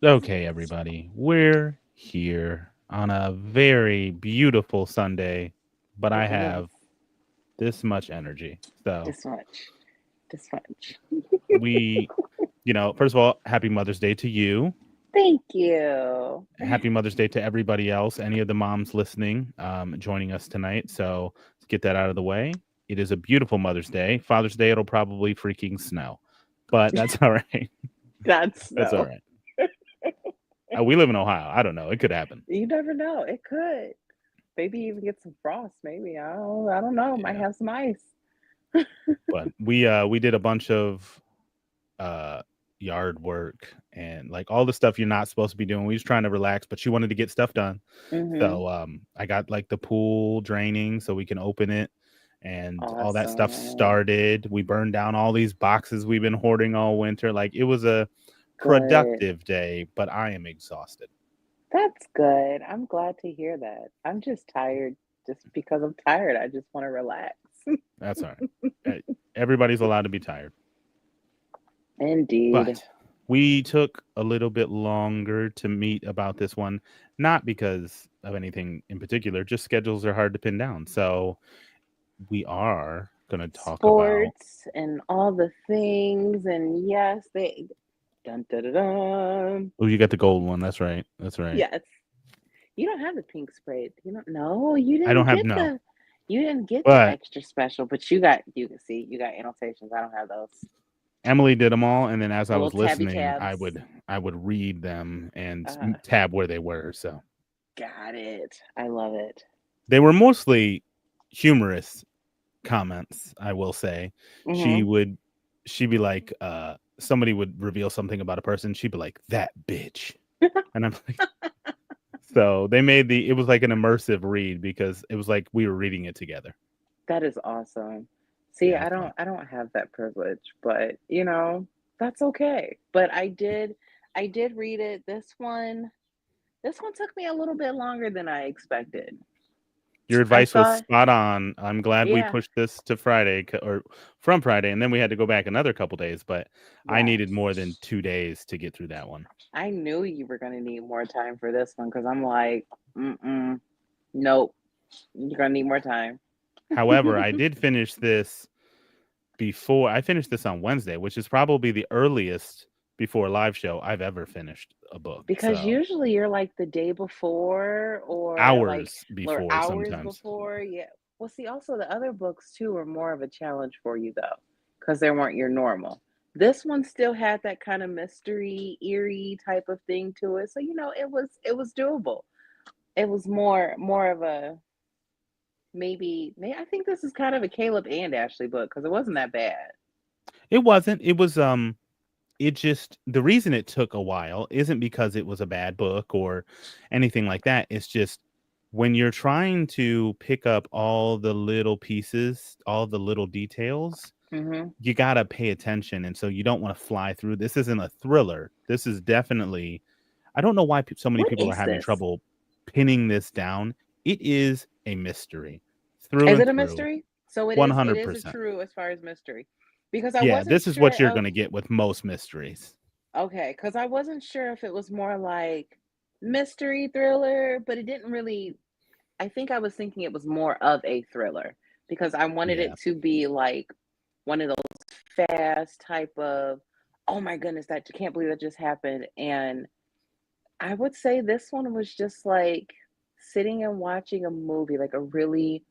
Okay, everybody, we're here on a very beautiful Sunday, but I It is have this much energy. So this much. This much. we, first of all, happy Mother's Day to you. Thank you. Happy Mother's Day to everybody else, any of the moms listening, joining us tonight. So let's get that out of the way. It is a beautiful Mother's Day. Father's Day, it'll probably freaking snow, but that's all right. That's That's all no. right. We live in Ohio. I don't know. It could happen. You never know. It could. Maybe even get some frost. Maybe. I don't know. Might Yeah. have some ice. But we did a bunch of uh yard work and like all the stuff you're not supposed to be doing. We was trying to relax, but she wanted to get stuff done. Mm-hmm. So I got like the pool draining so we can open it and all that stuff Awesome. started. We burned down all these boxes we've been hoarding all winter. Like it was a Good. productive day, but I am exhausted. That's good. I'm glad to hear that. I'm just tired. Just because I'm tired, I just want to relax. That's all right. Everybody's allowed to be tired. Indeed. But we took a little bit longer to meet about this one, not because of anything in particular, just schedules are hard to pin down. So we are going to talk about. Sports and all the things, and yes, they dun dun dun dun. Oh, you got the gold one. That's right. That's right. Yes. You don't have the pink sprayed. You don't know. You I don't didn't have get no, the but extra special, but you can see you got annotations. I don't have those. Emily did them all, and then as The I little was tabby listening, tabs. I would read them and Uh tab where they were. So got it. I love it. they were mostly humorous comments, I will say. She Mhm. would she'd be like, somebody would reveal something about a person, she'd be like, that bitch. And I'm like, so they made it was like an immersive read because it was like we were reading it together. That is awesome. See, Yeah, it I was don't fun. I don't have that privilege, but that's okay. But I did read it. This one took me a little bit longer than I expected. Your I advice was thought, spot on. I'm glad we yeah, pushed this to Friday or from Friday, and then we had to go back another couple days. But I yes. needed more than 2 days to get through that one. I knew you were gonna need more time for this one because I'm like, mm-mm, nope, you're gonna need more time. However, I did finish this before I finished this on Wednesday, which is probably the earliest before live show I've ever finished a book. Because So usually you're like the day before or like hours or before hours sometimes. before. Yeah. Well, see, also the other books too were more of a challenge for you though, because they weren't your normal. This one still had that kind of mystery, eerie type of thing to it. So, it was doable. It was more of a maybe I think this is kind of a Caleb and Ashley book because it wasn't that bad. It wasn't. It was it just the reason it took a while isn't because it was a bad book or anything like that. It's just when you're trying to pick up all the little pieces, all the little details, Mm-hmm. you got to pay attention. And so you don't want to fly through. This isn't a thriller. This is definitely, I don't know why so many What people are is having this? trouble pinning this down. It is a mystery through Is and it a through, mystery? So it is a 100%. true as far as mystery. Because I Yeah, wasn't this is what sure you're of going to get with most mysteries. okay, because I wasn't sure if it was more like mystery thriller, but it didn't really I think I was thinking it was more of a thriller because I wanted Yeah. it to be like one of those fast type of, oh my goodness, that can't believe that just happened. And I would say this one was just like sitting and watching a movie, like a really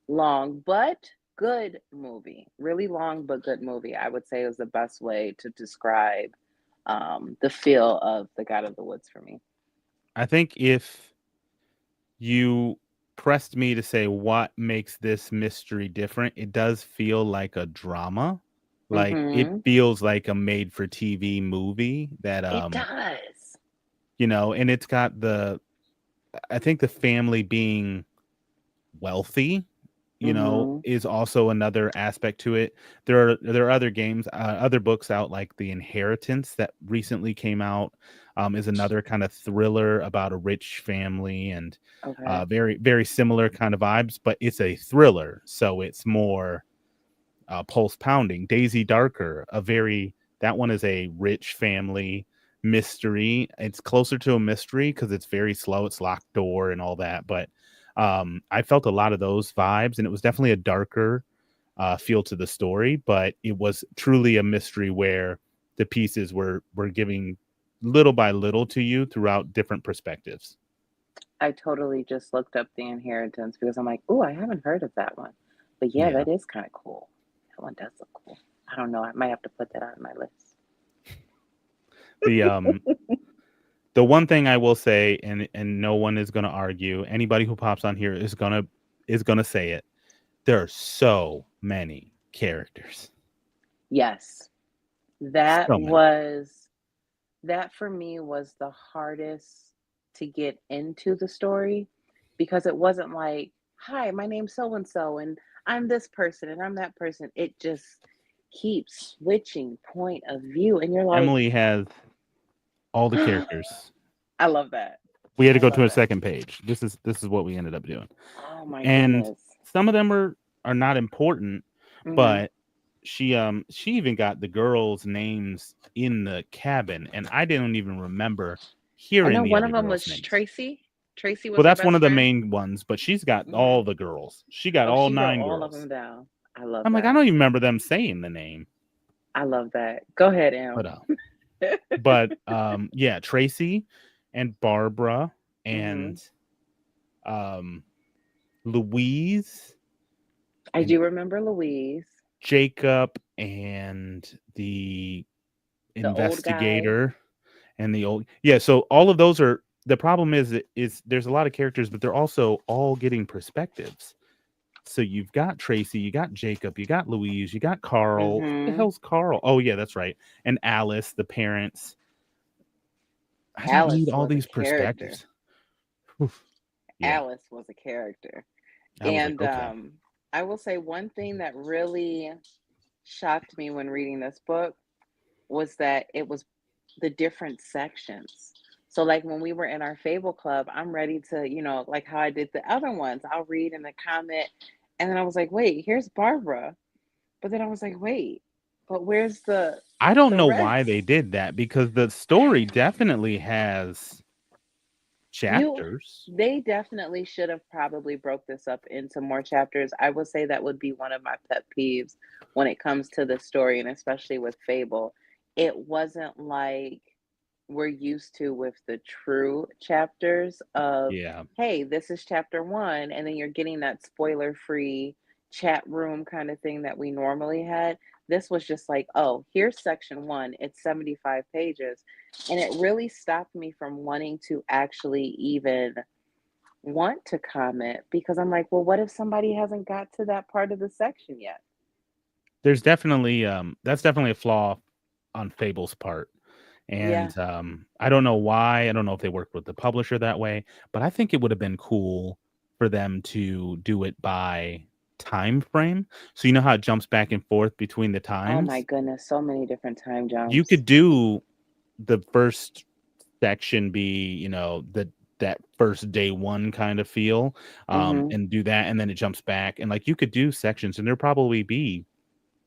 long but good movie. Really long but good movie. I would say is the best way to describe the feel of The God of the Woods for me. I think if you pressed me to say what makes this mystery different, it does feel like a drama. Like it Mm-hmm. feels like a made for TV movie that It does. and it's got I think the family being wealthy, Mm-hmm. is also another aspect to it. There are other games, other books out like The Inheritance that recently came out. Is another kind of thriller about a rich family and Okay. very very similar kind of vibes, but it's a thriller, so it's more pulse pounding. Daisy Darker, a very that one is a rich family. mystery. It's closer to a mystery because it's very slow. It's locked door and all that. But I felt a lot of those vibes, and it was definitely a darker feel to the story. But it was truly a mystery where the pieces were giving little by little to you throughout different perspectives. I totally just looked up The Inheritance because I'm like, "Ooh, I haven't heard of that one." But yeah, Yeah. that is kinda cool. That one does look cool. I don't know, I might have to put that on my list. The the one thing I will say, and no one is going to argue, anybody who pops on here is gonna say it. There are so many characters, Yes. That so many. was that for me was the hardest to get into the story because it wasn't like, "Hi, my name's so and so, and I'm this person, and I'm that person." It just keeps switching point of view, and you're like, Emily has all the characters. I love that. We had to I go to love a it. second page. This is what we ended up doing. Oh my And goodness. some of them are not important, Mhm. but she even got the girls' names in the cabin, and I didn't even remember I hearing know the one other of them girls' was names. Tracy. Tracy Well, was her that's one best of the friend. main ones, but she's got Mhm. all the girls. She got Oh, all she wrote 9 all of girls. them down. I love I'm like, I that. don't even remember them saying the name. I love that. Go ahead, But Em. yeah, Tracy and Barbara and Mhm. um Louise I and do remember Louise, Jacob and the the old guy. investigator and the old, yeah, so all of those are, the problem is there's a lot of characters, but they're also all getting perspectives. So you've got Tracy, you got Jacob, you got Louise, you got Carl. Who the Mhm. hell's Carl? Oh yeah, that's right. And Alice, the parents. I don't need Alice all was a these character. perspectives. Oof. Yeah. Alice was a character. I was like, And okay. I will say one thing that really shocked me when reading this book was that it was the different sections. So, like when we were in our Fable Club, I'm ready to, like how I did the other ones, I'll read in the comment. And then I was like, wait, here's Barbara. But then I was like, wait, but where's the I don't the know why they rest? did that because the story definitely has You chapters. They definitely should have probably broke this up into more chapters. I would say that would be one of my pet peeves when it comes to the story, and especially with Fable. It wasn't like we're used to with the true chapters of, Yeah. hey, this is chapter 1, and then you're getting that spoiler-free chat room kind of thing that we normally had. This was just like, "Oh, here's section 1. It's 75 pages." And it really stopped me from wanting to actually even want to comment because I'm like, well, what if somebody hasn't got to that part of the section yet? There's definitely that's definitely a flaw on Fable's part. Yeah. And I don't know why. I don't know if they worked with the publisher that way, but I think it would have been cool for them to do it by time frame. So you know how it jumps back and forth between the Oh my times? goodness, so many different time You jumps. could do the first section be, that first day one kind of feel, Mhm. and do that, and then it jumps back, and like you could do sections, and there probably be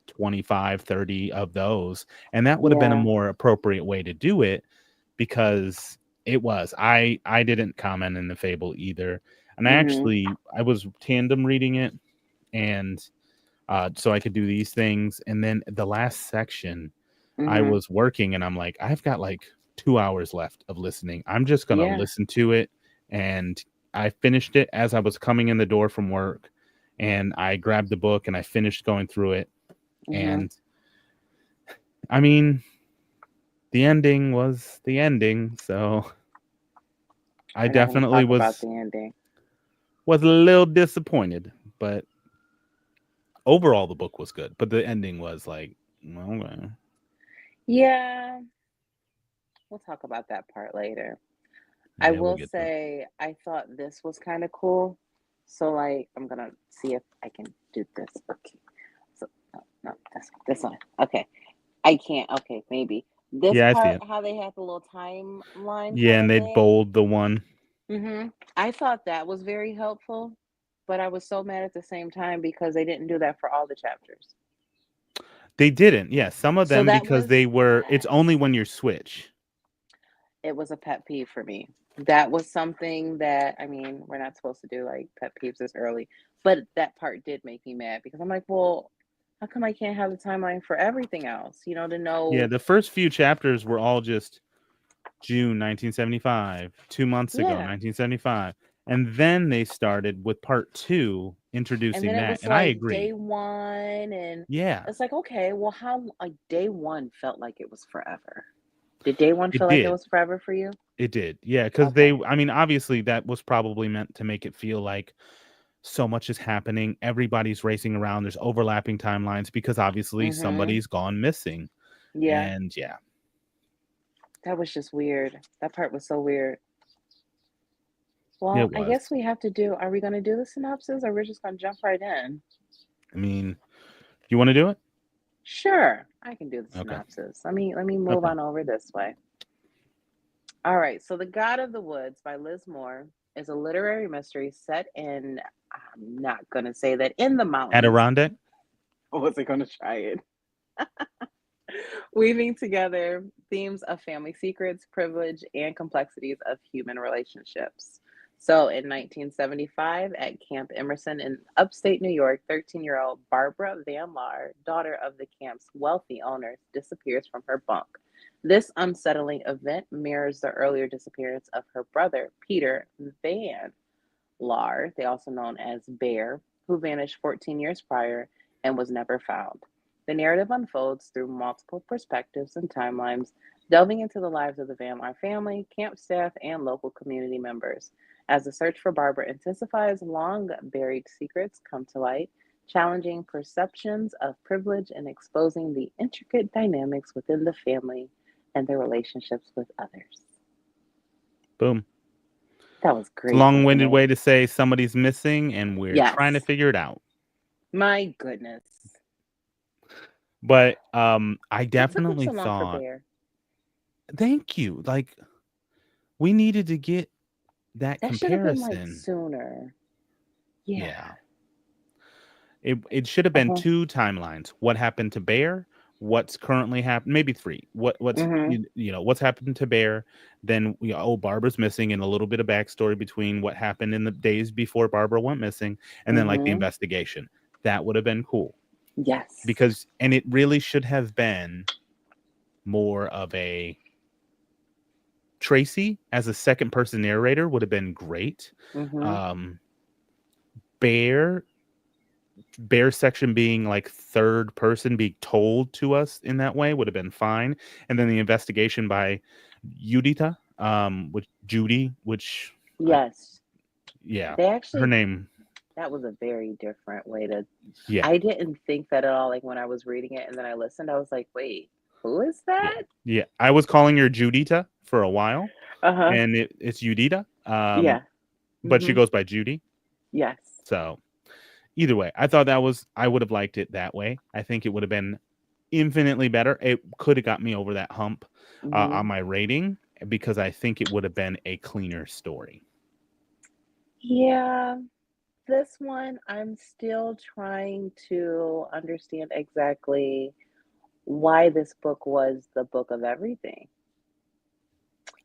25, 30 of those, and that would have been a Yeah. more appropriate way to do it because I didn't comment in the Fable either, and Mhm. I was tandem reading it, and so I could do these things, and then the last section I Mhm. was working, and I'm like, I've got like 2 hours left of listening. I'm just gonna Yeah. listen to it. And I finished it as I was coming in the door from work. And I grabbed the book and I finished going through it. Mhm. And I mean, the ending was the ending. So I We're not going to definitely talk about was the ending. was a little disappointed. But overall the book was good. But the ending was like, okay. Yeah, we'll talk about that part later. I Yeah, we'll will get to it. say I thought this was kind of cool. So like I'm going to see if I can do this. Okay. So no, no, this one. Okay. I can't. Okay, maybe. This Yeah, I see part, it. how they had the little timeline Yeah, kind and of they thing. bold the one. I thought that was very helpful, but I was so mad at the same time because they didn't do that for all the chapters. They didn't. Yeah, some of So them that because was it's only when you switch. It was a pet peeve for me. That was something that, I mean, we're not supposed to do like pet peeves this early, but that part did make me mad because I'm like, well, how come I can't have the timeline for everything else? You know, to Yeah, know, the first few chapters were all just June 1975, 2 months ago, yeah. 1975. And then they started with part two, And introducing then it that. was And I like day agree. one, and Yeah, it's like, okay, well, how like day one felt like it was forever. Did day one it feel like it did. was forever for you? It did. Yeah, because Okay. I mean, obviously, that was probably meant to make it feel like so much is happening. Everybody's racing around. There's overlapping timelines because obviously Mm-hmm. somebody's gone missing. Yeah, And yeah, that was just weird. That part was so weird. it Well, I was. guess we have to do, are we going to do the synopsis or we're just going to jump right in? I mean, you want to do it? Sure, I can do the Okay. synopsis. Let me move Okay. on over this way. All right, so The God of the Woods by Liz Moore is a literary mystery set in, I'm not going to say that, in the mountains. Adirondack? I wasn't going to try it. Weaving together themes of family secrets, privilege, and complexities of human relationships. So in 1975, at Camp Emerson in upstate New York, 13-year-old Barbara Van Laar, daughter of the camp's wealthy owners, disappears from her bunk. This unsettling event mirrors the earlier disappearance of her brother, Peter Van Laar, they also known as Bear, who vanished 14 years prior and was never found. The narrative unfolds through multiple perspectives and timelines, delving into the lives of the Van Laar family, camp staff, and local community members. As the search for Barbara intensifies, long buried secrets come to light, challenging perceptions of privilege and exposing the intricate dynamics within the family and their relationships with others. Boom. That was It's a great, long wasn't winded it? way to say somebody's missing and we're trying to Yes. figure it out. My goodness. But I What took him definitely so long for thought, Bear? thank you. Like, we needed to get that That should have been like comparison. sooner. Yeah. Yeah. It should have been Uh-huh. two timelines. What happened to Bear? What's currently happened? Maybe three. What's Mhm. what's happened to Bear? Then oh, Barbara's missing, and a little bit of backstory between what happened in the days before Barbara went missing, and then like the Mhm. investigation. That would have been cool Yes. because, and it really should have been more of a Tracy as a second person narrator would have been great. Mhm. Um, Bear section being like third person being told to us in that way would have been fine, and then the investigation by Judita, which Judy, which I, Yes. yeah, They her actually, name, that was a very different way to, yeah, I didn't think that at all. Like when I was reading it and then I listened, I was like, wait, who is yeah, that? yeah. I was calling her Judita for a while, Uh-huh. and it's Judita, Yeah. but she Mhm. goes by Judy. Yes. So either way, I thought that was, I would have liked it that way. I think it would have been infinitely better. It could have got me over that hump on Mhm. my rating because I think it would have been a cleaner story. Yeah. This one, I'm still trying to understand exactly why this book was the book of everything.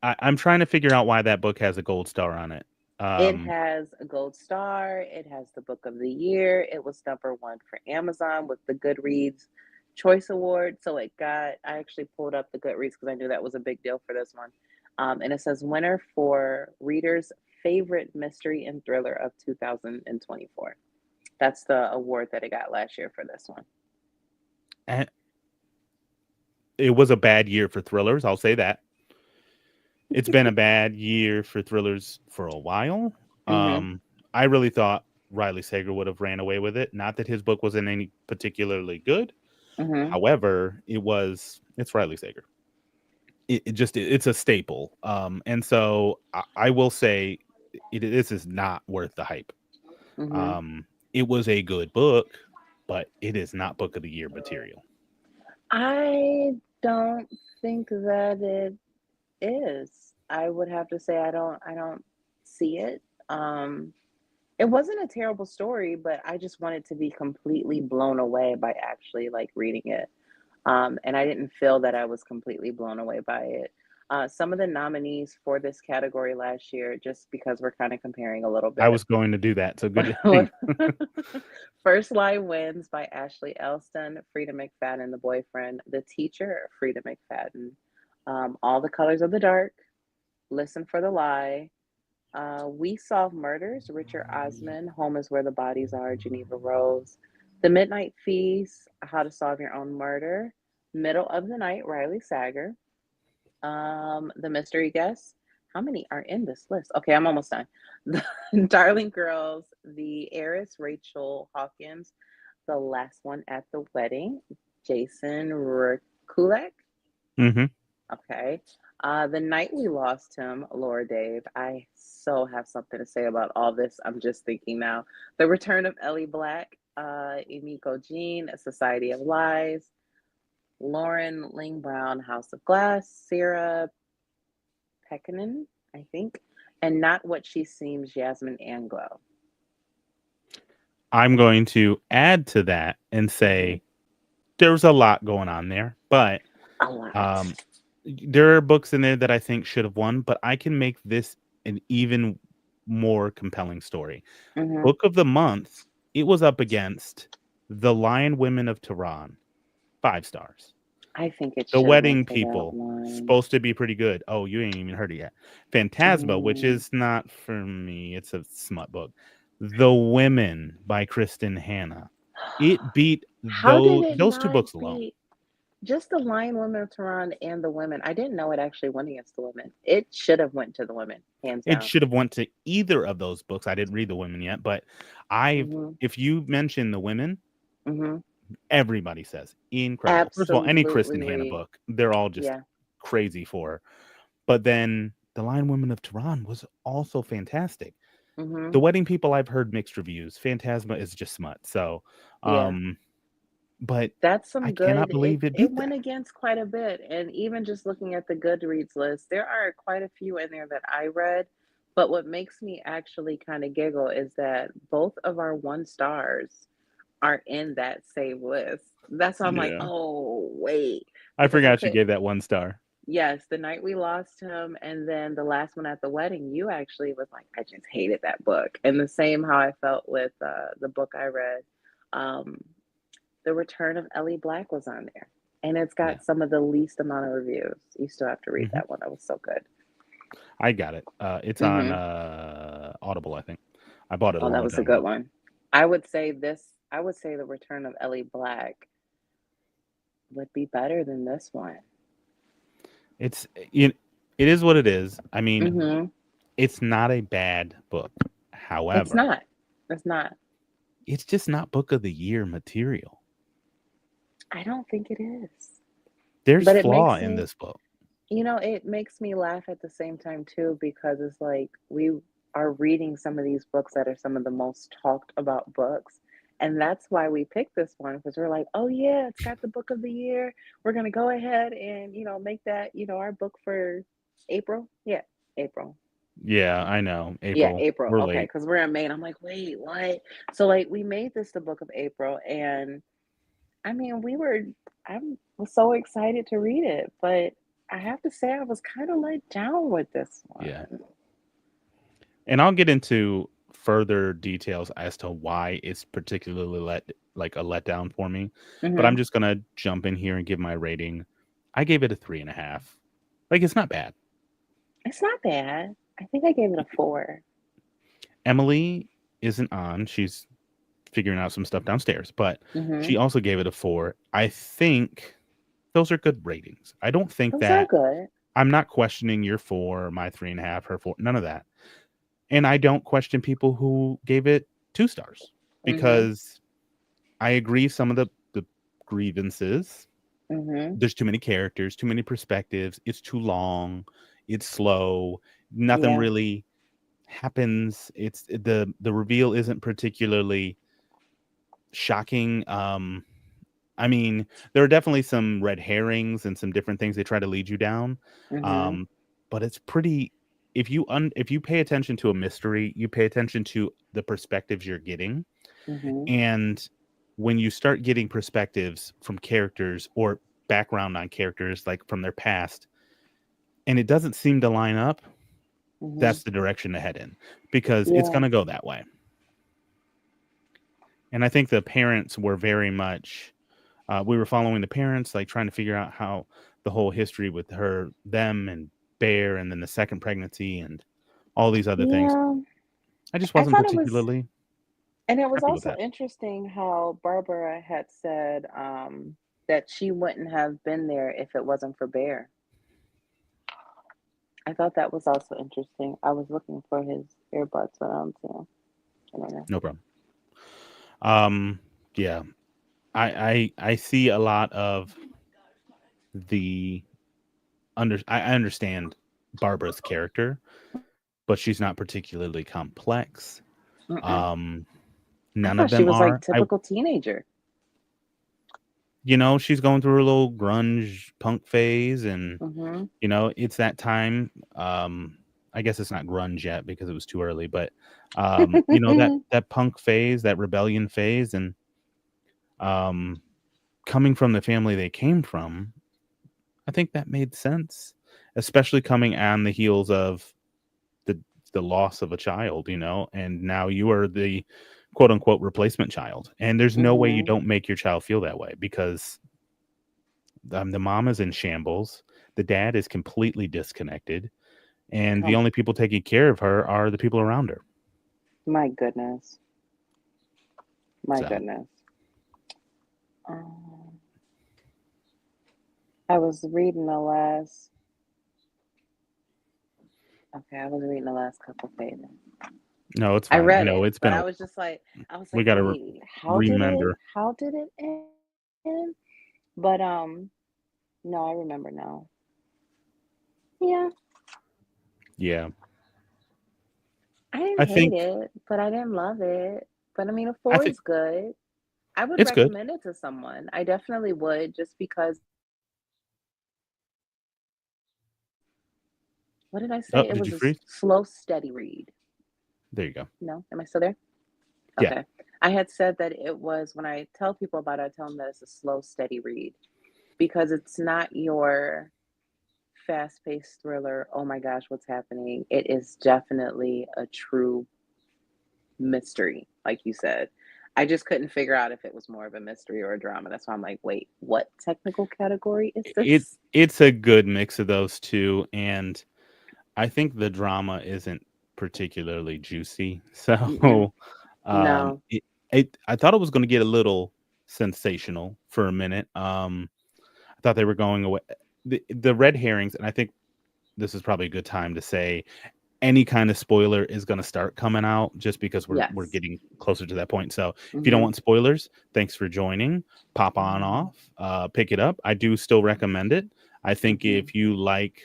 I'm trying to figure out why that book has a gold star on it. It Um, has a gold star, it has the book of the year, it was number one for Amazon with the Goodreads Choice Award. So it got, I actually pulled up the Goodreads because I knew that was a big deal for this one. And it says winner for readers' favorite mystery and thriller of 2024. That's the award that it got last year for this one. and it was a bad year for thrillers. I'll say that. It's been a bad year for thrillers for a while. Mm-hmm. Um, I really thought Riley Sager would have ran away with it. Not that his book wasn't any particularly good. Mm-hmm. However, it's Riley Sager. It's a staple. And so I will say this is not worth the hype. Mm-hmm. It was a good book, but it is not book of the year material. I don't think that it is. I would have to say I don't see it. Um it wasn't a terrible story, but I just wanted to be completely blown away by actually like reading it. And I didn't feel that I was completely blown away by it. Some of the nominees for this category last year, just because we're kind of comparing a little I bit. was going to do that, so good thing. First Lie Wins by Ashley Elston, Frida McFadden, The Boyfriend, The Teacher, Frida McFadden, All the Colors of the Dark, Listen for the Lie, We Solve Murders, Richard Osman, Home is Where the Bodies Are, Geneva Rose, The Midnight Feast, How to Solve Your Own Murder, Middle of the Night, Riley Sager, The Mystery Guest. How many are in this list? Okay, I'm almost done. The Darling Girls, The Heiress, Rachel Hawkins, The Last One at the Wedding, Jason Rekulek. Hmm. Okay. The Night We Lost Him, Laura Dave. I so have something to say about all this. I'm just thinking now. The Return of Ellie Black, Emiko Jean, A Society of Lies, Lauren Ling Brown, House of Glass, Sarah Pekkanen, I think, and Not What She Seems, Yasmin Anglo. I'm going to add to that and Hmm. say there's a lot going on there, but A lot. um, there are books in there that I think should have won, but I can make this an even more compelling story. Hmm. Book of the month, it was up against The Lion Women of Tehran, 5 stars. I think it The should have went Wedding to that People, one. supposed to be pretty good. Oh, you ain't even heard it yet. Phantasma, which Mm. is not for me. It's a smut book. The Women by Kristen Hanna. It beat How did it those two not books alone. beat just the Lion Women of Tehran and the women? I didn't know it actually went against the women. It should have went to the women, hands It down. should have went to either of those books. I didn't read The Women yet, but I Hmm. if you mention The Women, Hmm. everybody says incredible. First of all, any Kristen Absolutely Hanna read. book, they're all just Yeah. crazy for her. But then The Lion Women of Tehran was also fantastic. The Hmm. Wedding People, I've heard mixed reviews. Phantasma is just smut. So, Yeah. um, but That's I some cannot good. It believe it it beat went that. against quite a bit, and even just looking at the Goodreads list, there are quite a few in there that I read. But what makes me actually kind of giggle is that both of our one stars are in that same list. That's why I'm like, Yeah. oh wait, I because I forgot you could. gave that 1 star. Yes, The Night We Lost Him, and then the last one at the wedding. You actually was like, I just hated that book, and the same how I felt with the book I read. Um, the Return of Ellie Black was on there, and it's Yeah. got some of the least amount of reviews. You still have to read Hmm. that one. That was so good. I got it. It's on Hmm. Audible, I think. I bought it a Oh, that long was a time good ago. one. I would say this. I would say The Return of Ellie Black would be better than this one. It's it, it is what it is. I mean, Hmm. it's not a bad book. It's However, not. It's not. it's just not book of the year material. I don't think it is. There's But it flaw makes in me, this book. it makes me laugh at the same time too, because it's like we are reading some of these books that are some of the most talked about books. And that's why we picked this one, because we're like, oh yeah, it's got the book of the year. We're gonna go ahead and, make that, our book for April. Yeah, April. Yeah, I know. Yeah, April, April. we're Okay, late. because we're in May. And I'm like, wait, what? So like we made this the book of April, and I mean, I was so excited to read it, but I have to say I was kind of let down with this Yeah. one. And I'll get into further details as to why it's particularly like a letdown for me. But I'm Hmm. just gonna jump in here and give my rating. I gave it a 3.5. Like it's not bad. It's not bad. I think I gave it a 4. Emily isn't on. She's figuring out some stuff downstairs, but Hmm. she also gave it a 4. I think those are good ratings. I don't think Those are that good. I'm not questioning your 4, my 3.5, her 4, none of that. And I don't question people who gave it 2 stars Hmm. because I agree some of the grievances. Hmm. There's too many characters, too many perspectives. It's too long. It's slow. Nothing Yeah. really happens. It's the reveal isn't particularly shocking. I mean, there are definitely some red herrings and some different things they try to lead you down. Hmm. Um, but it's pretty. If you pay attention to a mystery, you pay attention to the perspectives you're getting, Hmm. and when you start getting perspectives from characters or background on characters, like from their past, and it doesn't seem to line up, Mhm. that's the direction to head in, because it's Yeah. going to go that way. And I think the parents were very much, we were following the parents, like trying to figure out how the whole history with them and Bear, and then the second pregnancy and all these other things. Yeah. I just I wasn't thought it was particularly and it was happy with also that. interesting how Barbara had said, that she wouldn't have been there if it wasn't for Bear. I thought that was also interesting. I was looking for his earbuds, but I don't see them. I don't know. No problem. Um, yeah, I see a lot of the I understand Barbara's character, but she's not particularly complex. Mm-mm. Um, I none of thought she them was like are. typical teenager. She's going through her little grunge punk phase, and Mhm. it's that time. I guess it's not grunge yet because it was too early, but that punk phase, that rebellion phase, and um, coming from the family they came from, I think that made sense, especially coming on the heels of the the loss of a child, and now you are the quote unquote replacement child, and there's no way you Mhm. don't make your child feel that way, because the mom is in shambles, the dad is completely disconnected, and the Com only people taking care of her are the people around her. My goodness. My So goodness. Um, I was reading the last okay, I was reading the last couple pages. no, it's I fine. I read know it, it's but been a I was we like, got to "Wait, remember. how did it end?" But, no, I remember now. Yeah, Yeah, I didn't I hate think it, but I didn't love it. But, I mean, a I 4 think is good. I would it's good. recommend it to someone. I definitely would just because what did I Oh, say? It did was you a freeze? slow, steady read. There you go. No? Am I still there? Yeah. Okay. I had said that it was when I tell people about it, I tell them that it's a slow, steady read because it's not your fast-paced thriller. Oh my gosh, what's happening? It is definitely a true mystery, like you said. I just couldn't figure out if it was more of a mystery or a drama. That's why I'm like, wait, what technical category is this? It's a good mix of those two, and I think the drama isn't particularly juicy. Mm-mm. So, No. I thought it was going to get a little sensational for a minute. I thought they were going away. The red herrings, and I think this is probably a good time to say any kind of spoiler is going to start coming out, just because we're Yes. getting closer to that point. So if you don't Mm-hmm. want spoilers, thanks for joining. Pop on Mm-hmm. off, pick it up. I do still recommend it. I think Mm-hmm. if you like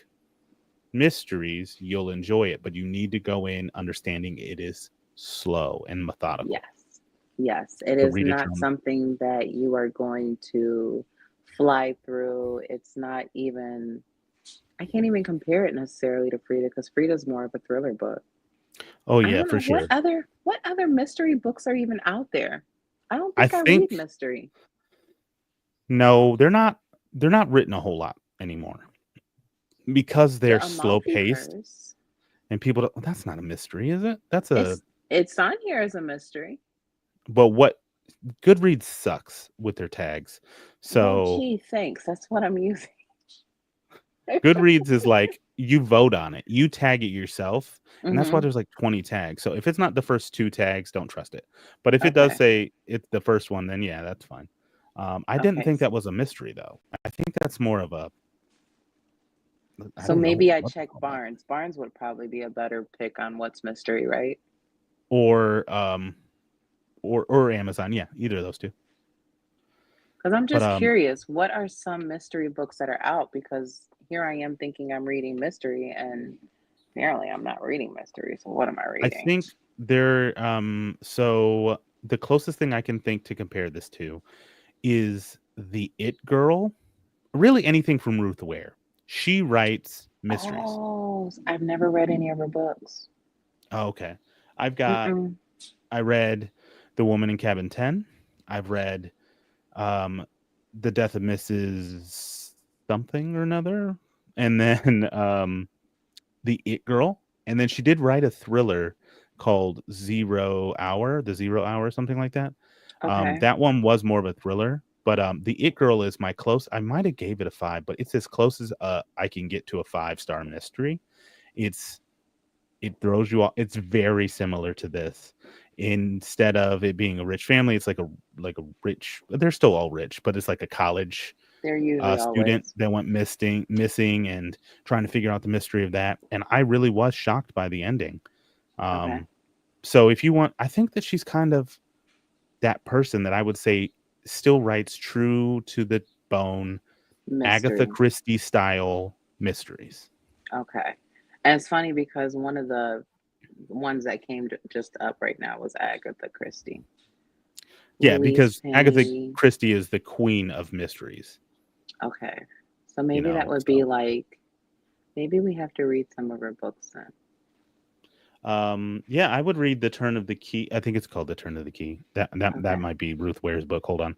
mysteries, you'll enjoy it, but you need to go in understanding it is slow and methodical. Yes. Yes. It So is read at your not own. something that you are going to fly through. It's not even I can't even compare it necessarily to Frida because Frida's more of a thriller book. Oh I yeah, don't for know sure. what other mystery books are even out there. I don't I think I read think mystery. no, they're not written a whole lot anymore, because The they're slow Amalfi paced, Curse. and people don't, that's not a mystery, is it? That's a It's on here as a mystery. but what Goodreads sucks with their tags. Well, So gee, thanks. That's what I'm using. Goodreads is like, you vote on it, you tag it yourself, and that's why Mhm. there's like 20 tags. So if it's not the first two tags, don't trust it. But if it does Okay. say it's the first one, then yeah, that's fine. I didn't Okay. think that was a mystery though. I think that's more of a, I So don't know maybe I what to check call that. Barnes. Barnes would probably be a better pick on what's mystery, right? Or or Amazon. Yeah, either of those two. Because I'm But just curious, what are some mystery books that are out? Because here I am thinking I'm reading mystery, and apparently I'm not reading mystery. So what am I I reading? think they're so the closest thing I can think to compare this to is the It Girl. Really anything from Ruth Ware. She writes mysteries. Oh, I've never read any of her books. Oh, okay. I've got Mm-mm. I read The Woman in Cabin 10. I've read um The Death of Mrs. Something or Another. and then the It Girl, and then she did write a thriller called Zero Hour, the Zero Hour, something like that. Okay. That one was more of a thriller, but the It Girl is my close. I might have gave it a 5, but it's as close as I can get to a 5-star mystery. It's it throws you off. It's very similar to this. Instead of it being a rich family, it's like a rich. They're still all rich, but it's like a college They're usually student always. that went missing, and trying to figure out the mystery of that. And I really was shocked by the ending. Okay. Um, so if you want, I think that she's kind of that person that I would say still writes true to the bone Agatha Mystery. Christie style mysteries. Okay. And it's funny because one of the ones that came just up right now was Agatha Christie. Yeah, Louise because Agatha Penny. Christie is the queen of mysteries. Okay. So You maybe that know, would be so like, maybe we have to read some of her books then. yeah, I would read The Turn of the Key. I think it's called The Turn of the Key. That Okay. might be Ruth Ware's book. Hold on.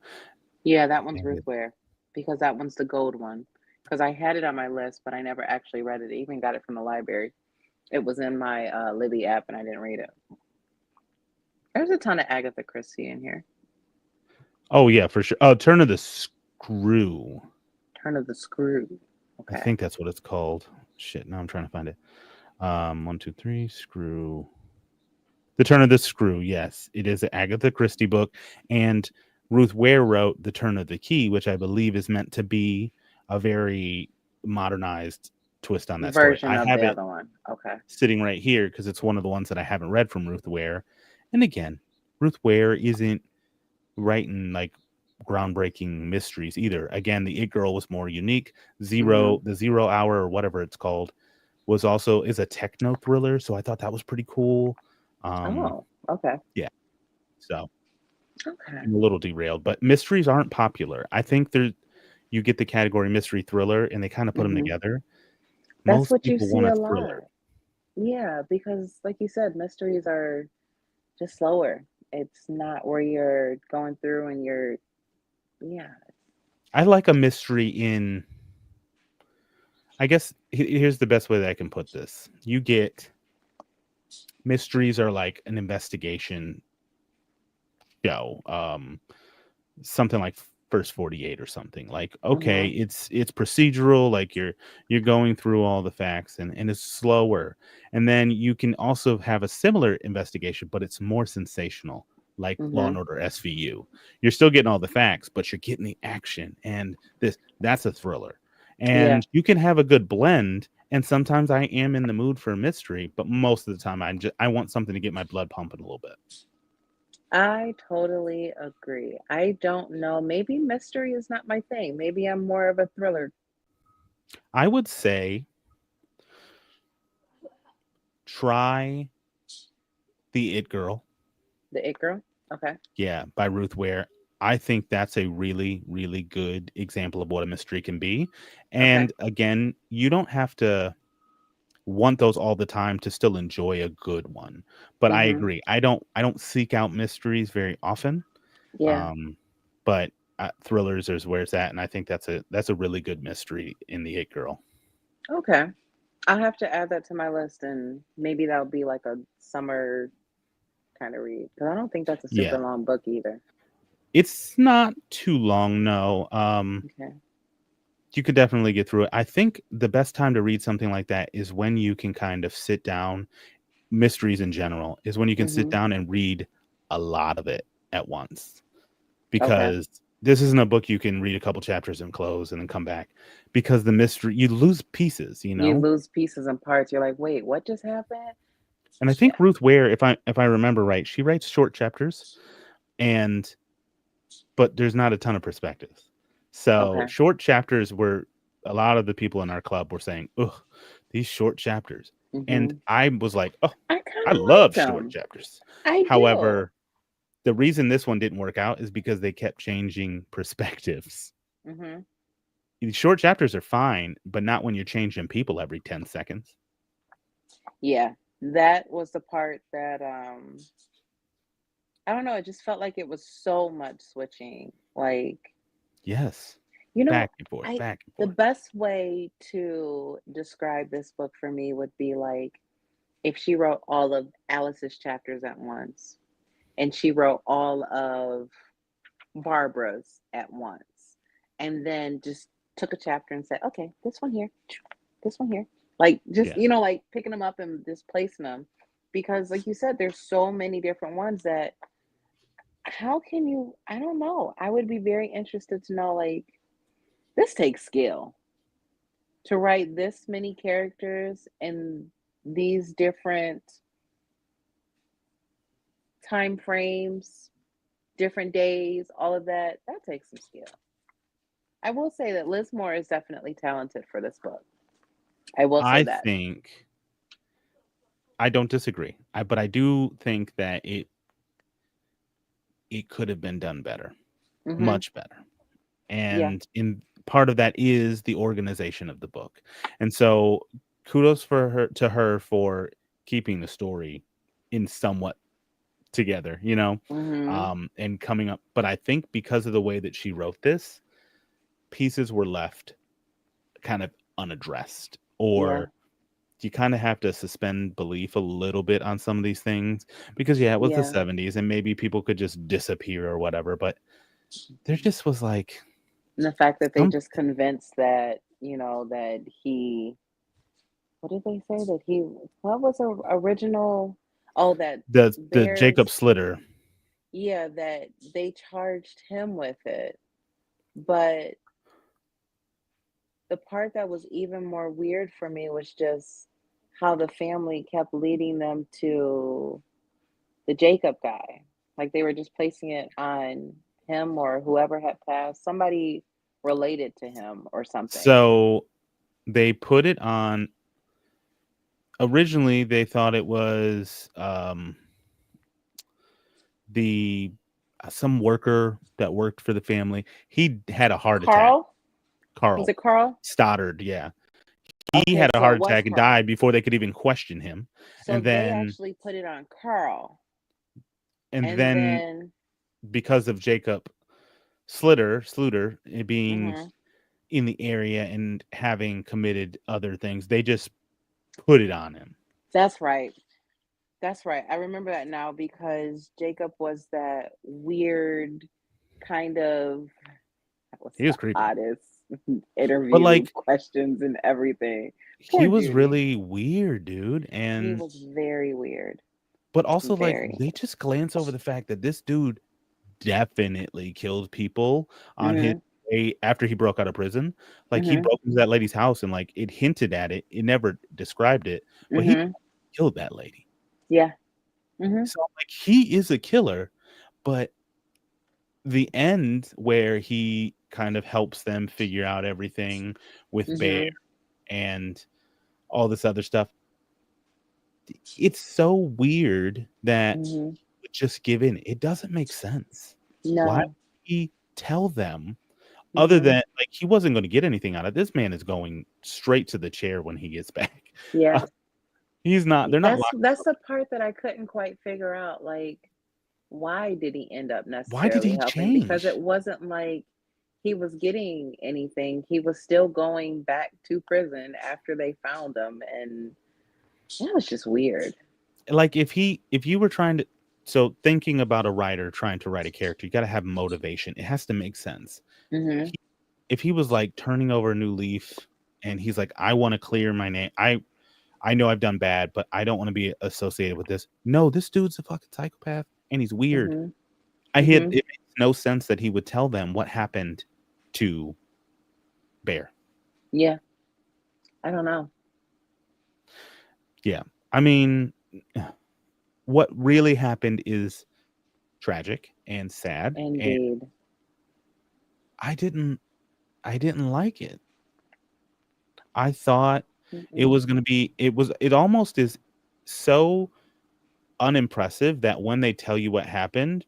Yeah, that one's Ruth Ware because that one's the gold one. Because I had it on my list, but I never actually read it. I even got it from the library. It was in my Libby app, and I didn't read it. There's a ton of Agatha Christie in here. Oh yeah, for sure. Oh, Turn of the Screw. Turn of the Screw. I Okay. think that's what it's called. Shit, now I'm trying to find it. One, two, three, Screw. The Turn of the Screw. Yes, it is an Agatha Christie book, and Ruth Ware wrote The Turn of the Key, which I believe is meant to be a very modernized twist on that story. Version I of have the it other one. Okay. sitting right here because it's one of the ones that I haven't read from Ruth Ware. And again, Ruth Ware isn't writing like groundbreaking mysteries either. Again, the It Girl was more unique. Mm-hmm. The Zero Hour or whatever it's called was also is a techno thriller, so I thought that was pretty cool. Um, Oh, okay. yeah, so Okay. I'm a little derailed, but mysteries aren't popular. I think there you get the category mystery thriller, and they kind of put them Mm-hmm. together. That's Most what you people see want a a thriller. lot. Yeah, because like you said, mysteries are just slower. It's not where you're going through and you're, yeah. I like a mystery in. I guess here's the best way that I can put this. You get mysteries are like an investigation show. Something like First 48 or something. Like, okay, Mm-hmm. it's procedural, like you're going through all the facts, and it's slower. And then you can also have a similar investigation, but it's more sensational, like Law Mm-hmm. and Order SVU. You're still getting all the facts, but you're getting the action, and that's a thriller. Yeah. And you can have a good blend. And sometimes I am in the mood for a mystery, but most of the time I want something to get my blood pumping a little bit. I totally agree. I don't know. Maybe mystery is not my thing. Maybe I'm more of a thriller. I would say try The It Girl. The It Girl. Okay. Yeah, by Ruth Ware. I think that's a really, really good example of what a mystery can be. Okay. And again, you don't have to want those all the time to still enjoy a good one. But I Mm-hmm. agree. I don't seek out mysteries very often. Yeah. Um, but thrillers is where it's at, and I think that's a really good mystery in The It Girl. Okay. I'll have to add that to my list and maybe that'll be like a summer kind of read. Because I don't think that's a super Yeah. long book either. It's not too long, no. Okay. You could definitely get through it. I think the best time to read something like that is when you can kind of sit down, mysteries in general, is when you can sit Mm-hmm. down and read a lot of it at once. Okay. Because this isn't a book you can read a couple chapters and close and then come back. Because the mystery, you lose pieces, you You know? lose pieces and parts. You're like, wait, what just happened? And I Yeah. think Ruth Ware, if I remember right, she writes short chapters, and but there's not a ton of perspectives. So Okay. short chapters were a lot of the people in our club were saying, "Ugh, these short chapters," and Mm-hmm. I was like, "Oh, I kind I of like love short them. chapters." I do. However, the reason this one didn't work out is because they kept changing perspectives. Mm-hmm. These short chapters are fine, but not when you're changing people every 10 seconds. Yeah. That was the part that I don't know, it just felt like it was so much switching. Like Yes. You know, back and forth, I back and the forth. best way to describe this book for me would be like if she wrote all of Alice's chapters at once, and she wrote all of Barbara's at once, and then just took a chapter and said, "Okay, this one here, this one here." Like, just, Yeah. like, picking them up and just placing them, because, like you said, there's so many different ones that how can you I don't know. I would be very interested to know, like, this takes skill to write this many characters in these different time frames, different days, all of that. That takes some skill. I will say that Liz Moore is definitely talented for this book. I will say I that. think I don't disagree. But I do think that it could have been done better, Mhm. much better. Yeah. And in part of that is the organization of the book. And so kudos for her for keeping the story in somewhat together, Mhm. and coming up. But I think because of the way that she wrote this, pieces were left kind of unaddressed, Yeah. or you kind of have to suspend belief a little bit on some of these things because yeah, it was the Yeah. 70s and maybe people could just disappear or whatever, but there just was like And the fact that they some just convinced that, that he what did they say that he what was the original oh that the Jacob Bears Slitter. yeah, that they charged him with it. But the part that was even more weird for me was just how the family kept leading them to the Jacob guy. Like they were just placing it on him or whoever had passed, somebody related to him or something. So they put it on. Originally they thought it was the some worker that worked for the family. He had a heart attack. Carl? Was Carl it Carl? Stoddard, yeah. He Okay, had a so heart it was attack and Carl. died before they could even question him. So And they then actually put it on Carl. and And then then because of Jacob Sluter being mhm, in the area and having committed other things, they just put it on him. that's right. That's right. I remember that now because Jacob was that weird kind of that was He the was creepy. oddest But interview like questions and everything. he Poor was Judy. really weird, dude. He And was very weird. but also like Very. they just glance over the fact that this dude definitely killed people on his Mhm. way after he broke out of prison. Like he Mhm. broke into that lady's house and like it hinted at it. It never described it, but he Mhm. killed that lady. Yeah. Mhm. So like he is a killer, but the end where he kind of helps them figure out everything with Bear Mhm. and all this other stuff, it's so weird that Mhm. he would just give in. It doesn't make sense. Why would No. he tell them other Mhm. than like he wasn't going to get anything out of it? This man is going straight to the chair when he gets back. Uh, Yeah. he's not. They're not locked That's up. the part that I couldn't quite figure out. Like, why did he end up Why did necessarily he helping? Because it change? wasn't like he was getting anything. He was still going back to prison after they found him, and that was just weird. Like if you were trying to, so thinking about a writer trying to write a character, you got to have motivation. It has to make sense. Mhm. He, if he was like turning over a new leaf and he's like, I want to clear my name. I know I've done bad, but I don't want to be associated with this. No, this dude's a fucking psychopath and he's weird. Mhm. I hit Mhm. it makes no sense that he would tell them what happened to Bear. Yeah. I don't know. Yeah. I mean, what really happened is tragic and sad, and Indeed. I didn't I didn't like it. I thought it Mm-mm. was gonna be it almost is so unimpressive that when they tell you what happened,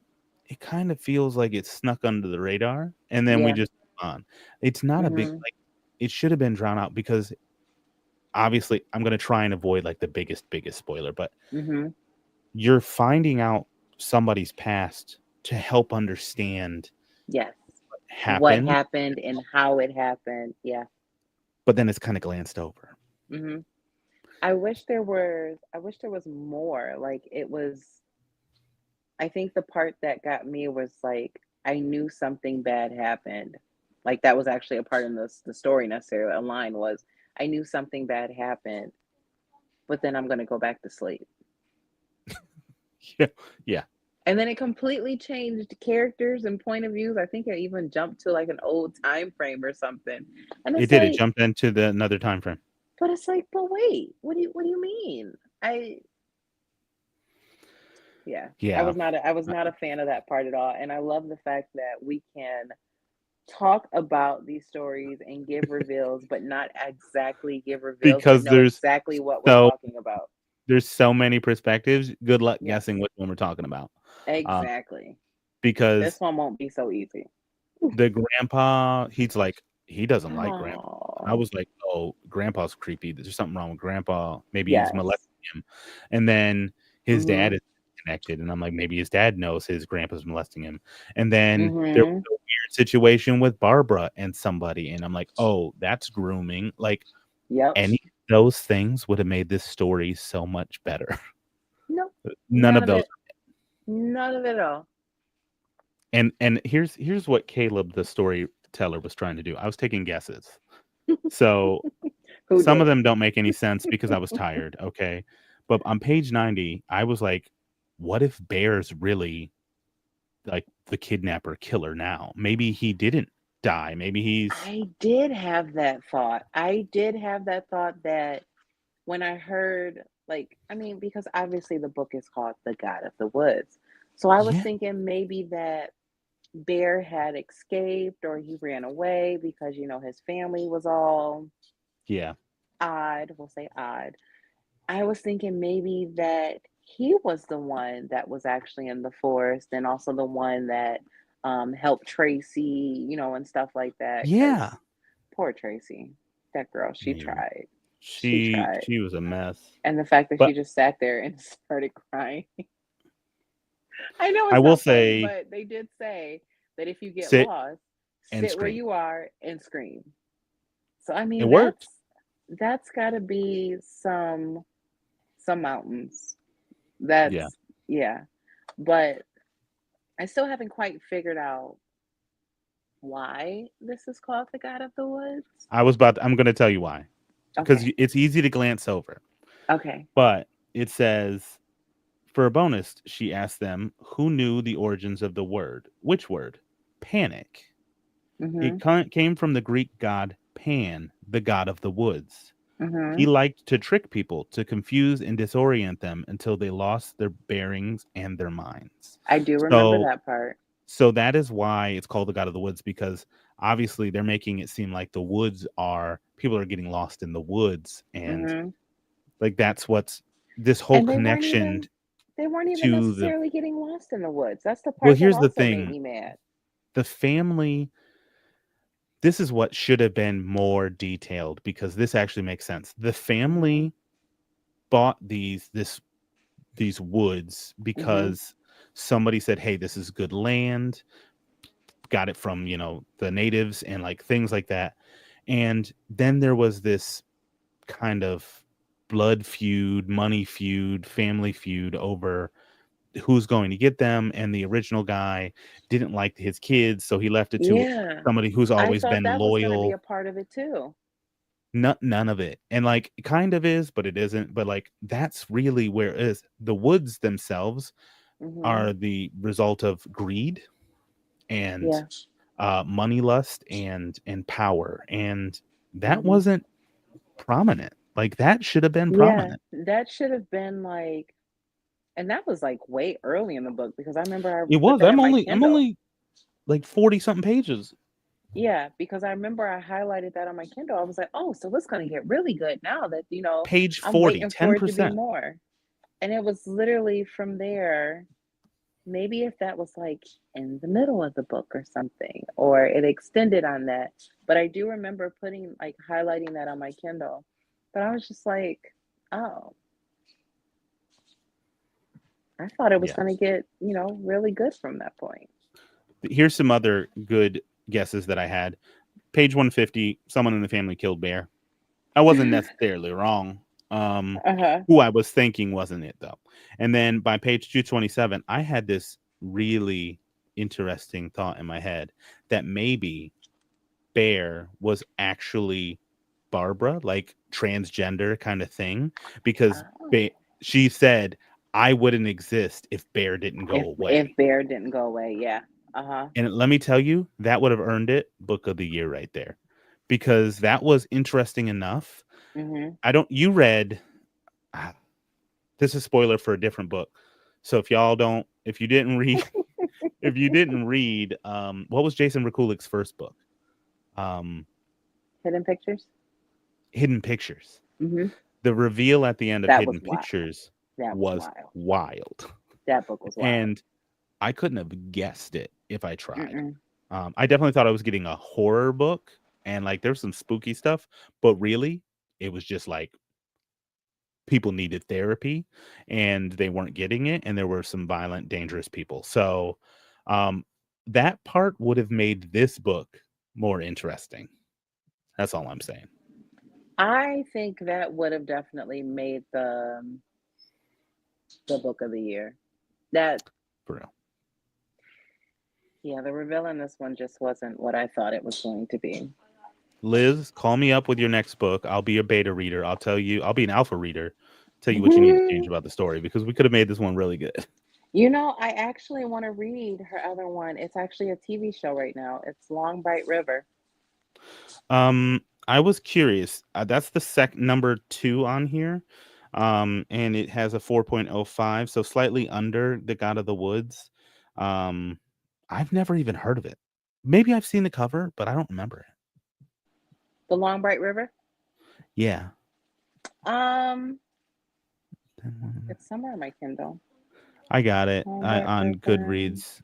it kind of feels like it snuck under the radar and then we Yeah. just move on. It's not a big Mhm. like it should have been drawn out because obviously I'm gonna try and avoid like the biggest spoiler, but Mhm. you're finding out somebody's past to help understand Yes. what happened, happened and how it happened. Yeah. but then it's kind of glanced over. Hmm. I wish there was more. Like it was, I think the part that got me was like I knew something bad happened. Like that was actually a part in the story necessarily. A line was I knew something bad happened, but then I'm gonna go back to sleep. Yeah, yeah, And then it completely changed characters and point of views. I think it even jumped to like an old time frame or something. And it it's did. It like, jumped into the another time frame. but it's like, but wait, what do you mean? I Yeah, Yeah, I was not a fan of that part at all. And I love the fact that we can talk about these stories and give reveals, but not exactly give reveals, but because know exactly what we're so talking about. there's so many perspectives. Good luck Yes, guessing which one we're talking about. Uh, exactly. This because one won't be so easy. the grandpa, he's like, he doesn't like grandpa. I Oh, was like, oh, grandpa's creepy. There's something wrong with grandpa. Maybe he's yes. molesting him. And then his dad Mhm. is connected, and I'm like, maybe his dad knows his grandpa's molesting him. And then there was Mhm. a weird situation with Barbara and somebody, and I'm like, oh, that's grooming. Like Yep. any of those things would have made this story so much better. Nope. None None of of those. it. None of it at all. And here's what Caleb, the storyteller, was trying to do. I was taking guesses. So Who some of did? them don't make any sense because I was tired, okay? But on page 90, I was like, what if Bear's really like the kidnapper killer now? Maybe he didn't die. Maybe he's I did have that thought. I did have that thought that when I heard, like, I mean, because obviously the book is called The God of the Woods. So I was yeah, thinking maybe that Bear had escaped or he ran away because, his family was all yeah. odd. We'll say odd. I was thinking maybe that he was the one that was actually in the forest and also the one that helped Tracy, and stuff like that. Because Yeah. poor Tracy, that girl, she Yeah. tried. She She tried. she was a mess. And the fact that she But just sat there and started crying. I know I it's will not funny, say but they did say that if you get sit lost, and sit where scream. you are and scream. So I It mean, worked. that's got to be some mountains. Yeah. That's yeah. But I still haven't quite figured out why this is called the God of the Woods. I'm going to tell you why. Because Okay. it's easy to glance over. Okay. But it says, for a bonus, she asked them who knew the origins of the word. Which word? Panic. It Mhm. came from the Greek god Pan, the god of the woods. He Mhm. liked to trick people, to confuse and disorient them until they lost their bearings and their minds. I do remember So, that part. so that is why it's called the god of the woods, because obviously they're making it seem like the woods are people are getting lost in the woods, and Mhm. like that's what's this whole And connection they weren't even to the necessarily getting lost in the woods. That's the well, part that here's the also made thing. me mad. The family, this is what should have been more detailed because this actually makes sense. The Mhm. family bought these woods Mhm. because somebody said, "Hey, this is good land." Got it from, the natives and like things like that. And then there was this kind of blood feud, money feud, family feud over who's going to get them, and the original guy didn't like his kids, so he left it to Yeah. somebody who's I always thought been that was going to be a loyal. part of it too. None of it. And like it kind of is, but it isn't. But like that's really where it is. The woods themselves Mhm. are the result of greed and Yeah. money lust and power. And that Mhm. wasn't prominent. Like that should have been Yeah, prominent. that should have been like, and that was like way early in the book because I remember I It put was. that in my I'm Kindle. only like 40 something pages. Yeah, because I remember I highlighted that on my Kindle. I was like, "Oh, so it's gonna get really good now that, Page I'm 40, waiting for it to be 10%. more." And it was literally from there, maybe if that was like in the middle of the book or something, or it extended on that. But I do remember putting like highlighting that on my Kindle. But I was just like, "Oh, I thought it was Yeah. gonna get, really good from that point." Here's some other good guesses that I had. Page 150, someone in the family killed Bear. I wasn't necessarily wrong. Uh-huh. Who I was thinking wasn't it though. And then by page 227, I had this really interesting thought in my head that maybe Bear was actually Barbara, like transgender kind of thing, because Oh. she said, I wouldn't exist if Bear didn't go If away. Bear didn't go away, yeah. Uh-huh. And let me tell you, that would have earned it book of the year right there, because that was interesting enough. Mm-hmm. I don't, you read, ah, this is spoiler for a different book. So if y'all don't, if you didn't read, if you didn't read, what was Jason Rakulik's first book? Um, Hidden Pictures. Hidden Pictures. Mm-hmm. The reveal at the end of That was Hidden wild. Pictures That was was wild. wild. That book was wild. And I couldn't have guessed it if I tried. Mm-mm. I definitely thought I was getting a horror book and like there's some spooky stuff, but really it was just like people needed therapy and they weren't getting it, and there were some violent, dangerous people. So um, that part would have made this book more interesting. That's all I'm saying. I think that would have definitely made the book of the year. That For real. Yeah, the reveal in this one just wasn't what I thought it was going to be. Liz, call me up with your next book. I'll be a beta reader. I'll tell you, I'll be an alpha reader. Tell you what you need to change about the story, because we could have made this one really good. You know, I actually want to read her other one. It's actually a TV show right now. It's Long Bright River. I was curious. That's the number 2 on here. And it has a 4.05, so slightly under The God of the Woods. Um, I've never even heard of it. Maybe I've seen the cover, but I don't remember it. The Long Bright River. Yeah. Um, it's somewhere in my Kindle. I got it. Long Bright On River. Goodreads.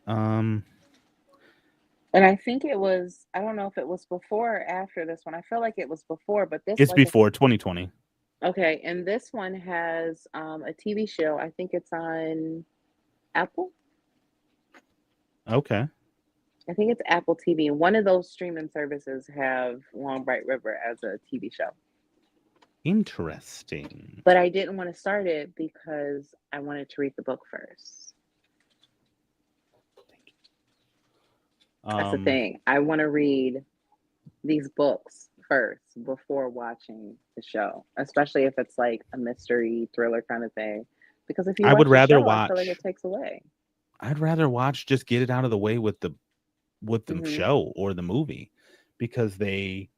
And I think it was, I don't know if it was before or after this one. I feel like it was before, but this, It's like, I before 2020. okay, and this one has a TV show. I think it's on Apple. Okay. I think it's Apple TV. One of those streaming services have Long Bright River as a TV show. Interesting. But I didn't want to start it because I wanted to read the book first. That's the Um, thing. I want to read these books first before watching the show, especially if it's like a mystery thriller kind of thing. Because if you I would watch the rather show, I feel like it watch. takes away. I'd rather watch, just get it out of the way with the Hmm. show or the movie, because they,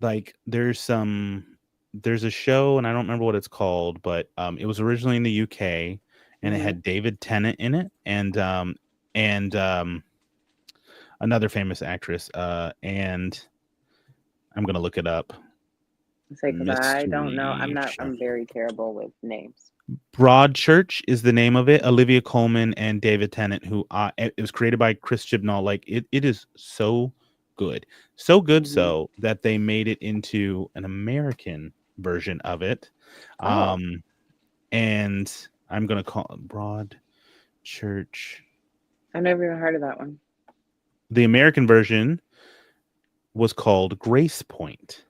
like, there's a show and I don't remember what it's called, but it was originally in the UK and it Hmm. had David Tennant in it, and another famous actress, and I'm gonna look it up. Say because I don't know. Mystery show. I'm very terrible with names. Broadchurch is the name of it. Olivia Colman and David Tennant, who it was created by Chris Chibnall. Like it is so good, Hmm. so that they made it into an American version of it. Oh, Um, and I'm gonna call it Broadchurch. I've never even heard of that one. The American version was called Grace Point,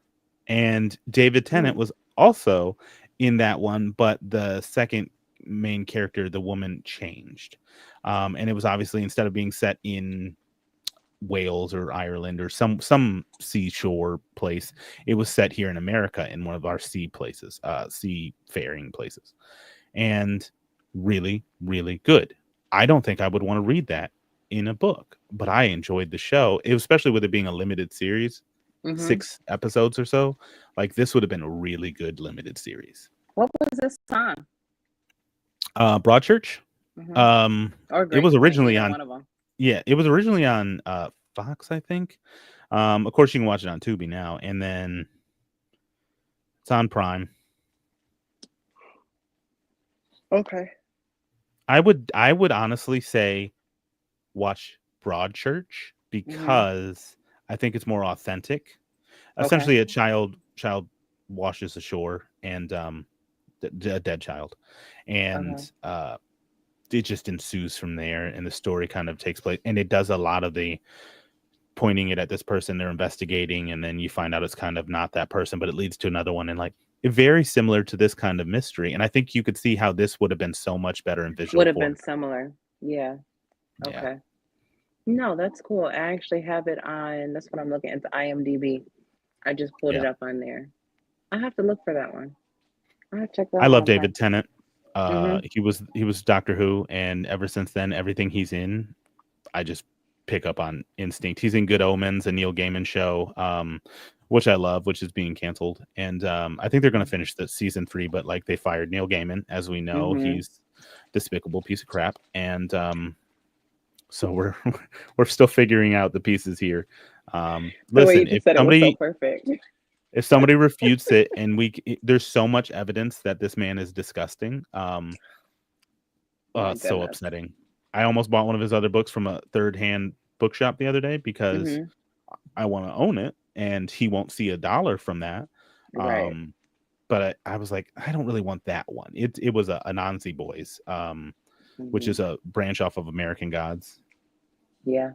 and David Tennant Mm. was also in that one, but the second main character, the woman, changed, and it was obviously, instead of being set in Wales or Ireland or some seashore place, it was set here in America in one of our seafaring places, and really, really good. I don't think I would want to read that in a book, but I enjoyed the show, especially with it being a limited series, Hmm. 6 episodes or so. Like this would have been a really good limited series. What was this time? Broadchurch. Hmm. Um, Or it was Grace Point, originally either on. one of them. Yeah, it was originally on Fox, I think. Of course, you can watch it on Tubi now, and then it's on Prime. Okay. I would honestly say watch Broadchurch, Hmm. because I think it's more authentic. Okay. Essentially, a child washes ashore, and a dead child, Okay. and it just ensues from there, and the story kind of takes place, and it does a lot of the pointing it at this person they're investigating, and then you find out it's kind of not that person, but it leads to another one, and like very similar to this kind of mystery. And I think you could see how this would have been so much better in Would visual have been form. similar. Yeah. Yeah. Okay. No, that's cool. I actually have it on, that's what I'm looking at, the IMDb. I just pulled it Yeah. up on there. I have to look for that one. I have to check that I one love out. Okay. David Tennant. Mm-hmm. He was Doctor Who, and ever since then, everything he's in, I just pick up on instinct. He's in Good Omens, a Neil Gaiman show, which I love, which is being canceled. And I think they're going to finish the season 3, but like they fired Neil Gaiman, as we know, Mm-hmm. he's despicable piece of crap. And so we're we're still figuring out the pieces here. The way you Listen, just said it was so perfect. if somebody refutes it, and there's so much evidence that this man is disgusting. My So goodness. upsetting. I almost bought one of his other books from a third-hand bookshop the other day because Mm-hmm. I want to own it, and he won't see $1 from that. Right. But I was like, I don't really want that one. It was a Anansi Boys, which Mm-hmm. is a branch off of American Gods. Yeah.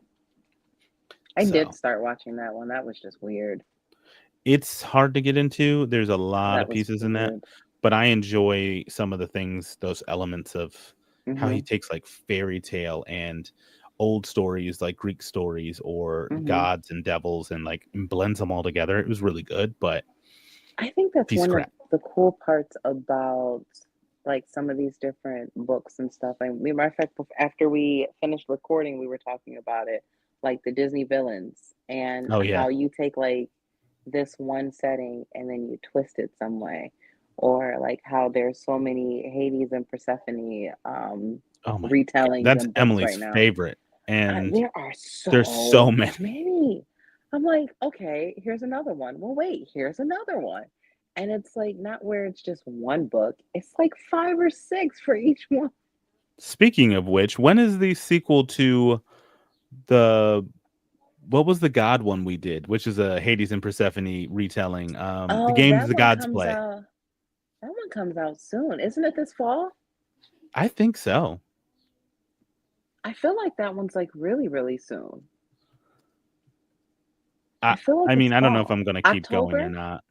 I did So start watching that one. That was just weird. it's hard to get into. There's a lot That of was pieces in that, weird. but I enjoy some of the things, those elements of how he Mm-hmm. takes like fairy tale and old stories, like Greek stories or Mm-hmm. gods and devils, and like blends them all together. It was really good, but I think that's piece of one of crap. the cool parts about like some of these different books and stuff. And matter of fact, after we finished recording, we were talking about it, like the Disney villains and Oh how yeah. you take like this one setting and then you twist it some way, or like how there's so many Hades and Persephone Oh my God. retellings That's and books Emily's right now. favorite. And There are there's so so many. many. I'm like, okay, here's another one. Well, wait, here's another one. And it's like not where it's just one book, it's like 5 or 6 for each one. Speaking of which, when is the sequel to the what was the God one we did, which is a Hades and Persephone retelling? The Oh, games that the one gods comes play. out. That one comes out soon. Isn't it this fall? I think so. I feel like that one's like really, really soon. I I feel like I it's mean, I don't know if I'm fall. gonna keep going or October? not.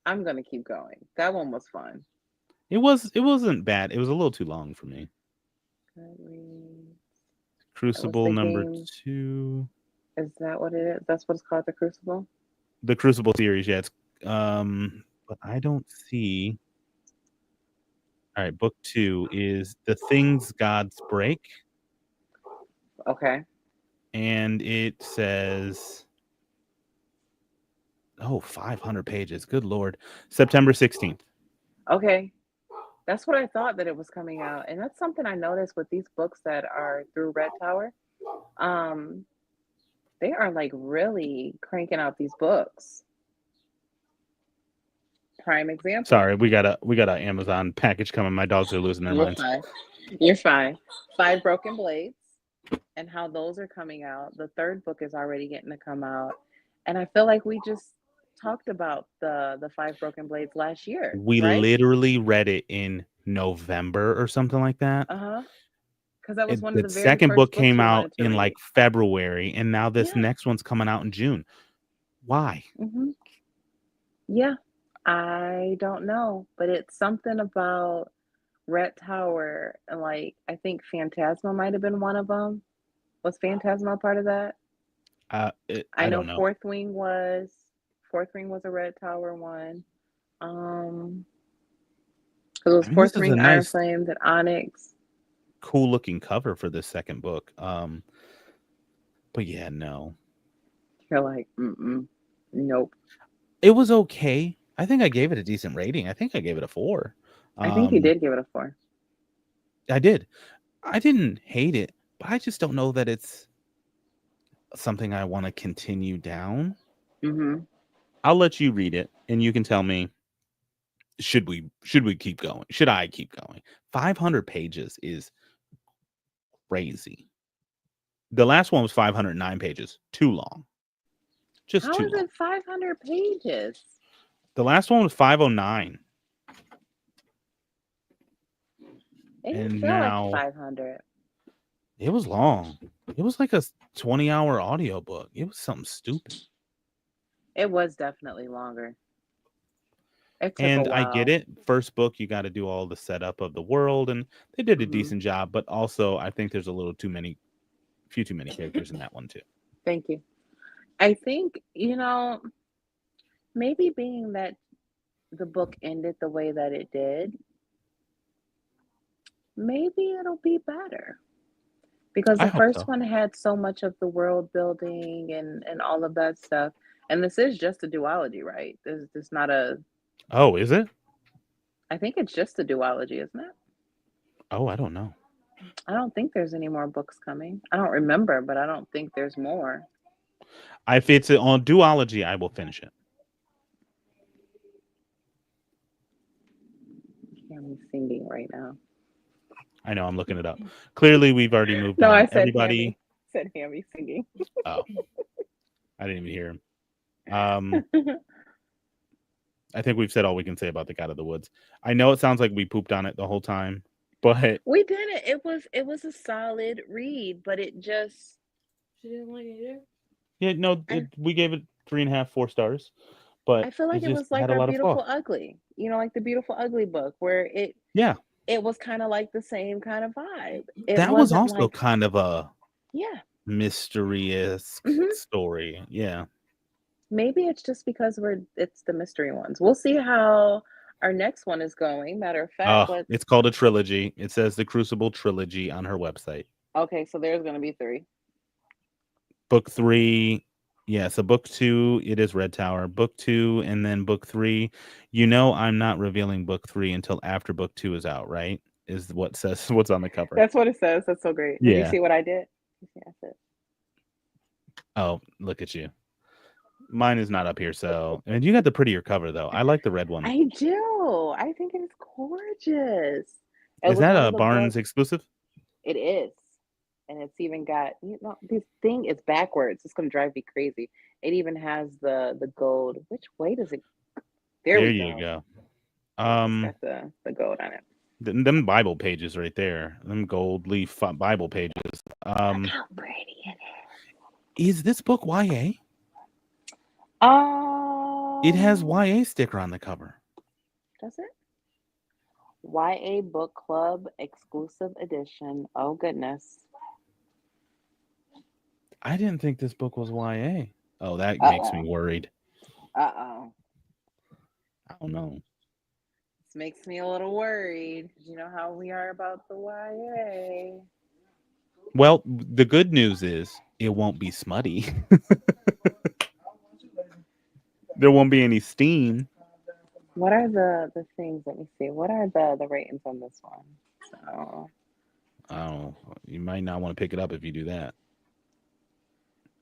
I'm gonna keep going. That one was fun. It wasn't bad. It was a little too long for me. What's Crucible the number game? 2. Is that what it is? That's what it's called, the Crucible? The Crucible series, yeah. But I don't see. All right, book 2 is The Things Gods Break, Okay. and it says 500 pages. Good Lord. September 16th. Okay. That's what I thought that it was coming out. And that's something I noticed with these books that are through Red Tower. Um, they are like really cranking out these books. Prime example. Sorry, we got a Amazon package coming. My dogs are losing their You're minds. fine. You're fine. Five Broken Blades and how those are coming out. The third book is already getting to come out. And I feel like we just talked about the Five Broken Blades last year, We right? literally read it in November or something like that. Uh-huh. Because that was one of The the very second first book books came we out wanted to in like read. February, and now this Yeah. next one's coming out in June. Why? Mm-hmm. Yeah. I don't know, but it's something about Red Tower. And like, I think Phantasma might have been one of them. Was Phantasma part of that? I I know don't know. Fourth Wing was. Fourth Wing was a Red Tower one. Um, it was I mean, this Fourth is a Ring, Iron nice, Flames, and Onyx. cool looking cover for this second book. But yeah, no, You're like, nope. it was okay. I think I gave it a decent rating. I think I gave it a 4. I think you Um, did give it a 4. I did. I didn't hate it, but I just don't know that it's something I want to continue down. Mm-hmm. I'll let you read it, and you can tell me should we keep going? Should I keep going? 500 pages is crazy. The last one was 509 pages. Too long. Just How too is long. it 500 pages? The last one was 509. It didn't And feel like now 500. It was long. It was like a 20-hour audiobook. It was something stupid. It was definitely longer. It took a And I get while. it. First book, you got to do all the setup of the world, and they did a Hmm. decent job. But also, I think there's a little few too many characters in that one too. Thank you. I think, maybe being that the book ended the way that it did, maybe it'll be better. Because I the hope first so. one had so much of the world building and all of that stuff. And this is just a duology, right? There's not a Oh, is it? I think it's just a duology, isn't it? Oh, I don't know. I don't think there's any more books coming. I don't remember, but I don't think there's more. If it's on duology, I will finish it. I'm singing right now. I know. I'm looking it up. Clearly, we've already moved No, I on. said Hammy. Everybody. Said Hammy singing. Oh, I didn't even hear him. I think we've said all we can say about the God of the Woods. I know it sounds like we pooped on it the whole time, but We did it. It was a solid read, but it just She didn't like it either. yeah, no, I we gave it 3.5, 4 stars, but I feel it like it just was like had a our lot of flaws. Beautiful Ugly. Like the Beautiful Ugly book where Yeah, it was kind of like the same kind of vibe. It that was wasn't also like, kind of a yeah. mysterious Hmm. story. Yeah. Maybe it's just because it's the mystery ones. We'll see how our next one is going. Matter of fact, Oh, it's called a trilogy. It says the Crucible trilogy on her website. okay, so there's gonna be three. Book 3, yeah, so book 2, it is Red Tower. Book 2, and then book 3. I'm not revealing book 3 until after book 2 is out, right? Is what says what's on the cover. That's what it says. That's so great. Did you Yeah. see what I did? You see, I said. Oh, look at you. Mine is not up here, so and you got the prettier cover though. I like the red one. I do. I think it's gorgeous. It Is was that one a of the Barnes books. exclusive? It is. And it's even got, this thing is backwards. It's gonna drive me crazy. It even has the gold. Which way does it There There we you go. go. Yeah, it's got the gold on it. Them Bible pages right there. Them gold leaf Bible pages. Look how pretty it Is this book YA? is. It has YA sticker on the cover. Does it? YA Book Club exclusive edition. Oh goodness. I didn't think this book was YA. Oh, that makes me Uh-oh. worried. Uh-oh. I don't know. This makes me a little worried. You know how we are about the YA. Well, the good news is it won't be smutty. There won't be any steam. What are the things? Let me see. What are the ratings on this one? So Oh, you might not want to pick it up if you do that.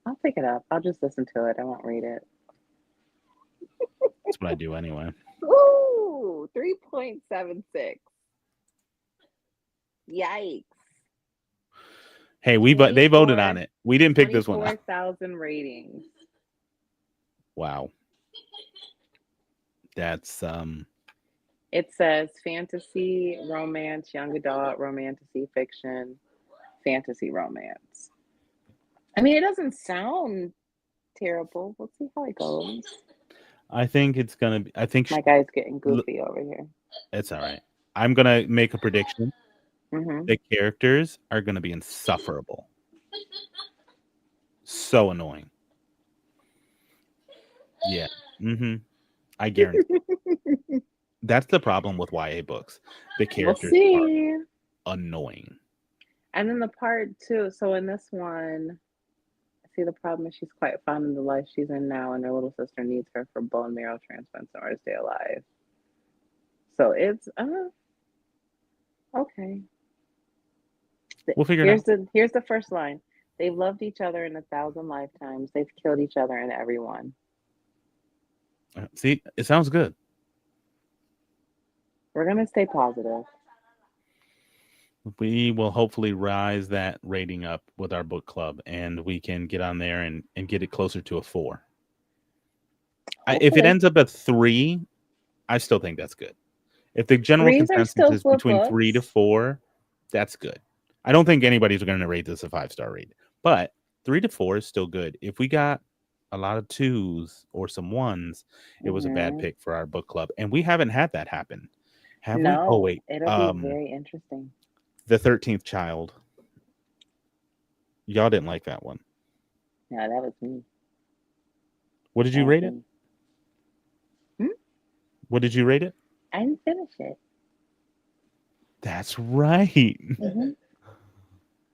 I'll pick it up. I'll just listen to it. I won't read it. That's what I do anyway. Ooh, 3.76. Yikes. Hey, they voted on it. We didn't pick this one up. 24,000 ratings. Wow. That's It says fantasy, romance, young adult, romantasy, fiction, fantasy romance. I mean, it doesn't sound terrible. We'll see how it goes. I think it's gonna be. I think My guy's getting goofy over here. it's all right. I'm gonna make a prediction. Mm-hmm. The characters are gonna be insufferable. So annoying. Yeah. Mm-hmm. I guarantee. That's the problem with YA books. The We'll characters see. are annoying. And then the part two. So in this one, see, the problem is she's quite fond of the life she's in now, and her little sister needs her for bone marrow transplants in order to stay alive. So it's okay. We'll figure it out. Here's the first line. They've loved each other in 1,000 lifetimes. They've killed each other in every one. See, it sounds good. We're gonna stay positive. We will hopefully rise that rating up with our book club, and we can get on there and get it closer to a 4. If it ends up at 3, I still think that's good. If the general Threes are consensus still is good between 3 to books. 4, that's good. I don't think anybody's going to rate this a 5-star read, but 3 to 4 is still good. If we got a lot of 2s or some 1s, it was a bad Hmm. pick for our book club, and we haven't had that happen, have we? Oh No, wait, it'll be very interesting. The 13th Child. Y'all didn't like that one. No, that was me. What did you That was rate it? me. Hmm? What did you rate it? I didn't finish it. That's right. Hmm.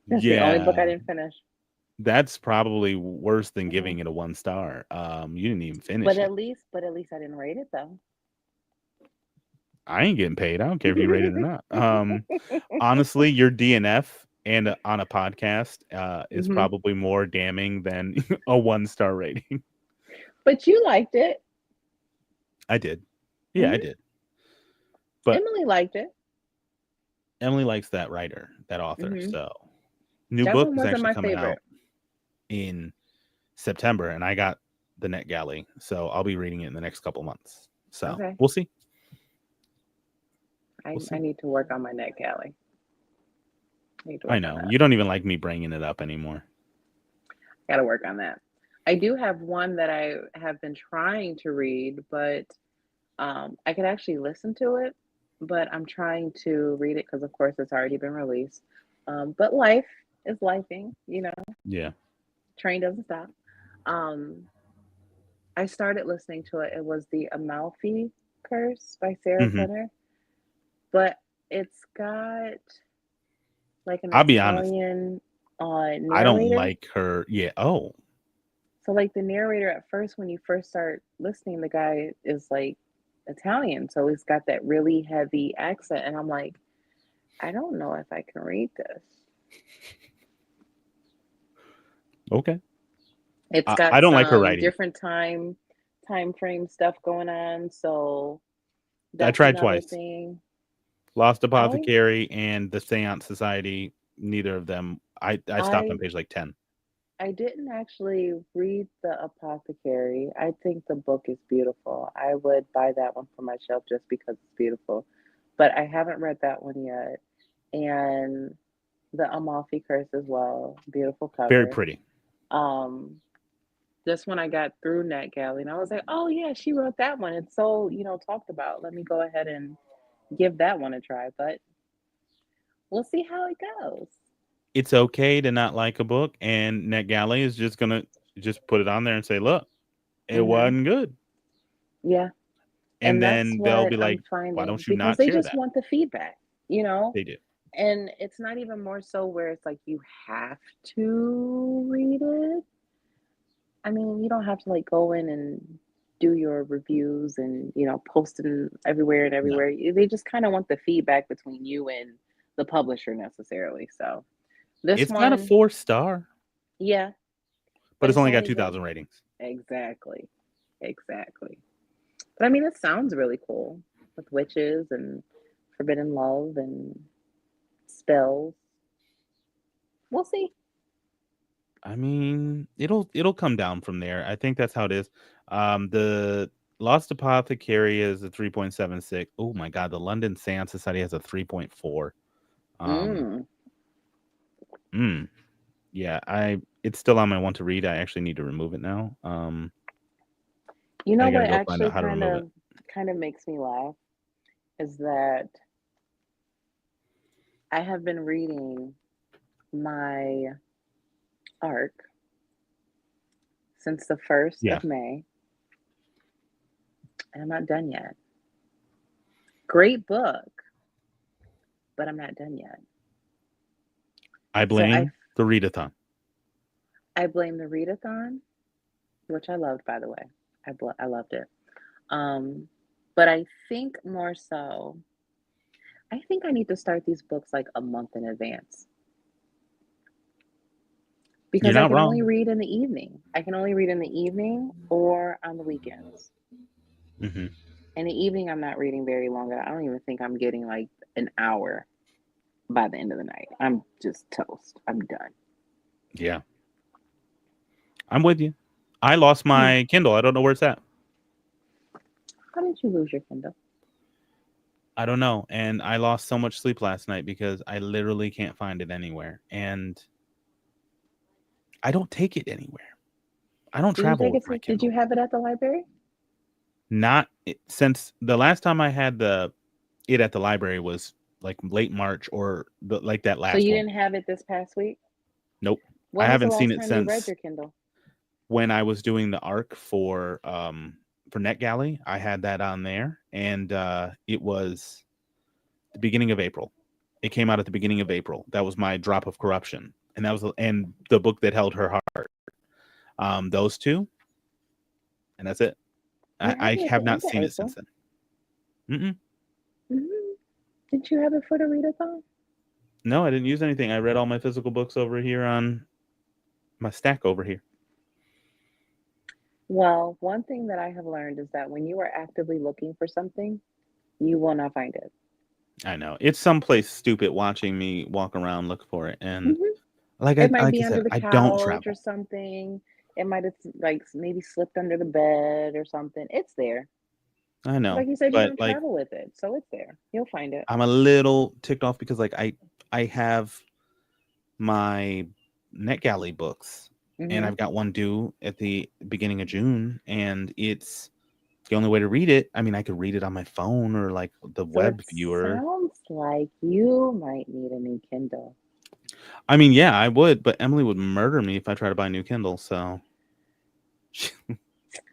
That's the only book Yeah. I didn't finish. That's probably worse than Hmm. giving it a 1 star. You didn't even finish But it. at least I didn't rate it though. I ain't getting paid. I don't care if you rate it or not. Honestly, your DNF and on a podcast is Hmm. probably more damning than a 1-star rating. But you liked it. I did. Yeah, I Hmm. did. But Emily liked it. Emily likes that writer, that author. Hmm. So, new That book one is wasn't actually my coming favorite. out in September, and I got the NetGalley, so I'll be reading it in the next couple months. So, Okay. we'll see. We'll I see. need to work on my net galley. I need to I work on know. that. You don't even like me bringing it up anymore. Got to work on that. I do have one that I have been trying to read, but I could actually listen to it, but I'm trying to read it because, of course, it's already been released. But life is lifing, you know, Yeah. train doesn't stop. Um, I started listening to it. It was the Amalfi Curse by Sarah Hmm. Kenner, but it's got like an I'll be honest. Italian I don't narrator. like her. Yeah. Oh, So like the narrator at first, when you first start listening, the guy is like Italian, so he's got that really heavy accent, and I'm like, I don't know if I can read this. okay. It's I got don't like her some writing. different time frame stuff going on, so I that's tried another twice. thing. Lost I Apothecary and the Seance Society. Neither of them. I stopped on I page like 10. I didn't actually read the Apothecary. I think the book is beautiful. I would buy that one for my shelf just because it's beautiful. But I haven't read that one yet. And the Amalfi Curse as well. Beautiful Very cover. pretty. Um, this one I got through NetGalley and I was like, oh yeah, she wrote that one. It's so, talked about. Let me go ahead and give that one a try. But we'll see how it goes. It's okay to not like a book, and NetGalley is just gonna just put it on there and say, "Look, it Hmm. wasn't good," Yeah. and And that's then they'll what be I'm like, "Why finding don't you because not they share just that?" want the feedback, you know? They do. And it's not even more so where it's like you have to read it. I mean, you don't have to like go in and do your reviews and, post them everywhere and No, everywhere. They just kind of want the feedback between you and the publisher necessarily. So this it's got a one, 4-star, yeah, but but it's it's only got only 2,000 ratings. exactly, exactly. But I mean, it sounds really cool with witches and forbidden love and spells. We'll see. I mean, it'll come down from there. I think that's how it is. The Lost Apothecary is a 3.76. Oh my god, the London Seance Society has a 3.4. Um, Mm. mm, yeah, I it's still on my want to read. I actually need to remove it now. You know I what gotta go find actually out how to remove it. kind of makes me laugh is that I have been reading my arc since the 1st Yeah, of May, and I'm not done yet. Great book, but I'm not done yet. I So blame the readathon. I blame the readathon, which I loved by the way. I loved it. Um, but I think more so, I think I need to start these books like a month in advance You're because I not can only wrong. read in the evening. I can only read in the evening or on the weekends. Hmm. In the evening, I'm not reading very long. I don't even think I'm getting like an hour by the end of the night. I'm just toast. I'm done. Yeah, I'm with you. I lost Hmm. my Kindle. I don't know where it's at. How did you lose your Kindle? I don't know. And I lost so much sleep last night because I literally can't find it anywhere. And I don't take it anywhere. I don't Did you travel take with it my to, did you Kindle. have it at the library? Not since the last time I had it at the library was like late March or like that So last you one. didn't have it this past week? Nope. I When was the haven't seen last it time you read since your Kindle? when I was doing the arc for NetGalley. I had that on there, and it was the beginning of April. It came out at the beginning of April. That was my Drop of Corruption, and that was and the book that held her heart. Those two, and that's it. You I had it at have the not end of seen it since April. then. Mm-mm. Didn't you have it for the readathon? No, I didn't use anything. I read all my physical books over here on my stack over here. Well, one thing that I have learned is that when you are actively looking for something, you will not find it. I know it's someplace stupid watching me walk around look for it, and hmm like It might like be I under said, the I don't couch or travel. something. It might have like maybe slipped under the bed or something. It's there. I Like know, you said, you but don't like travel with it, so it's there. You'll find it. I'm a little ticked off because like I have my NetGalley books, and hmm I've got one due at the beginning of June, and it's the only way to read it. I mean, I could read it on my phone or like the So it web viewer. sounds like you might need a new Kindle. I mean, yeah, I would, but Emily would murder me if I try to buy a new Kindle. So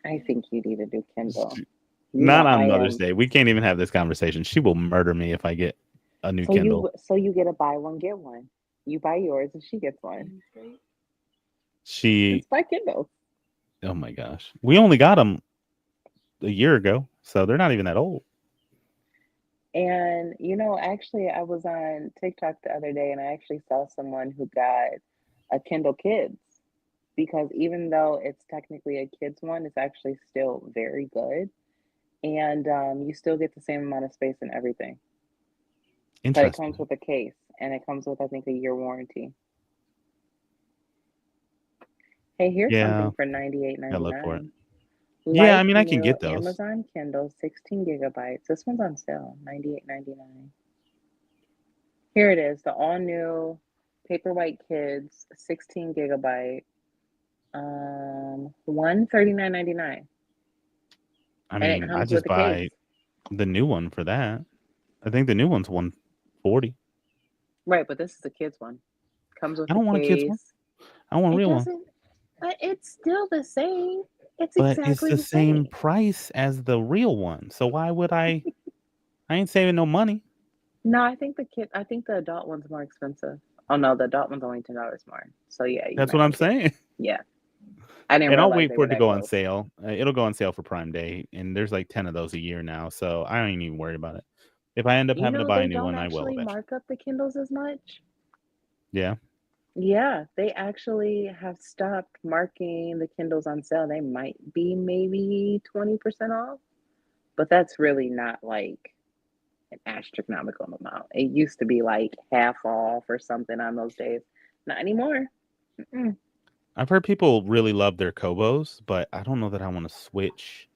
I think you need a new Kindle. You know, not I on Mother's am. Day. We can't even have this conversation. She will murder me if I get a new Kindle. So you get a buy one get one. You buy yours and she gets one. She, It's by Kindle. oh my gosh, we only got them a year ago, so they're not even that old. And actually, I was on TikTok the other day and I actually saw someone who got a Kindle Kids because even though it's technically a kids one, it's actually still very good. And you still get the same amount of space and everything. But it comes Interesting. with a case and it comes with, I think, a year warranty. Hey, here's Yeah, something for 98 gotta look for it. 99. Yeah, I Like mean, I can new get those, Amazon Kindle 16 gigabytes. This one's on sale, 98.99. Here it is, the all new Paperwhite Kids 16 gigabyte, 139.99, I and it mean, I comes with just a case. buy the new one for that. I think the new one's 140. Right, but this is a kids one. Comes with I the don't want a kid's one. case. I want a It real one. doesn't, but it's still the same. It's But it's exactly the the same same. price as the real one. So why would I ain't saving no money. No, I think the adult one's more expensive. Oh no, the adult one's only $10 more. So yeah, you That's might what I'm want to get. saying. Yeah, I didn't And I'll realize wait they for were it to that go on close. sale. It'll go on sale for Prime Day, and there's like 10 of those a year now. So I ain't even worried about it. If I end up having to buy a They new don't one, I will actually eventually. mark up the Kindles as much. Yeah. Yeah, they actually have stopped marking the Kindles on sale. They might be maybe 20% off, but that's really not like an astronomical amount. It used to be like half off or something on those days. Not anymore. Mm-mm. I've heard people really love their Kobos, but I don't know that I want to switch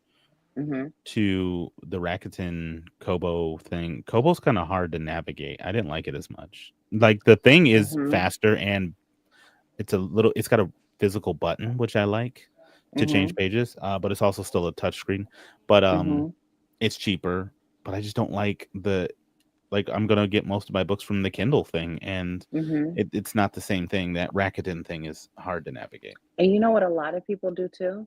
hmm to the Rakuten Kobo thing. Kobo's kind of hard to navigate. I didn't like it as much. Like the thing is hmm faster and it's got a physical button, which I like to change hmm pages. But it's also still a touchscreen. But hmm it's cheaper. But I just don't like like I'm gonna get most of my books from the Kindle thing, and hmm it's not the same thing. That Rakuten thing is hard to navigate. And you know what a lot of people do too?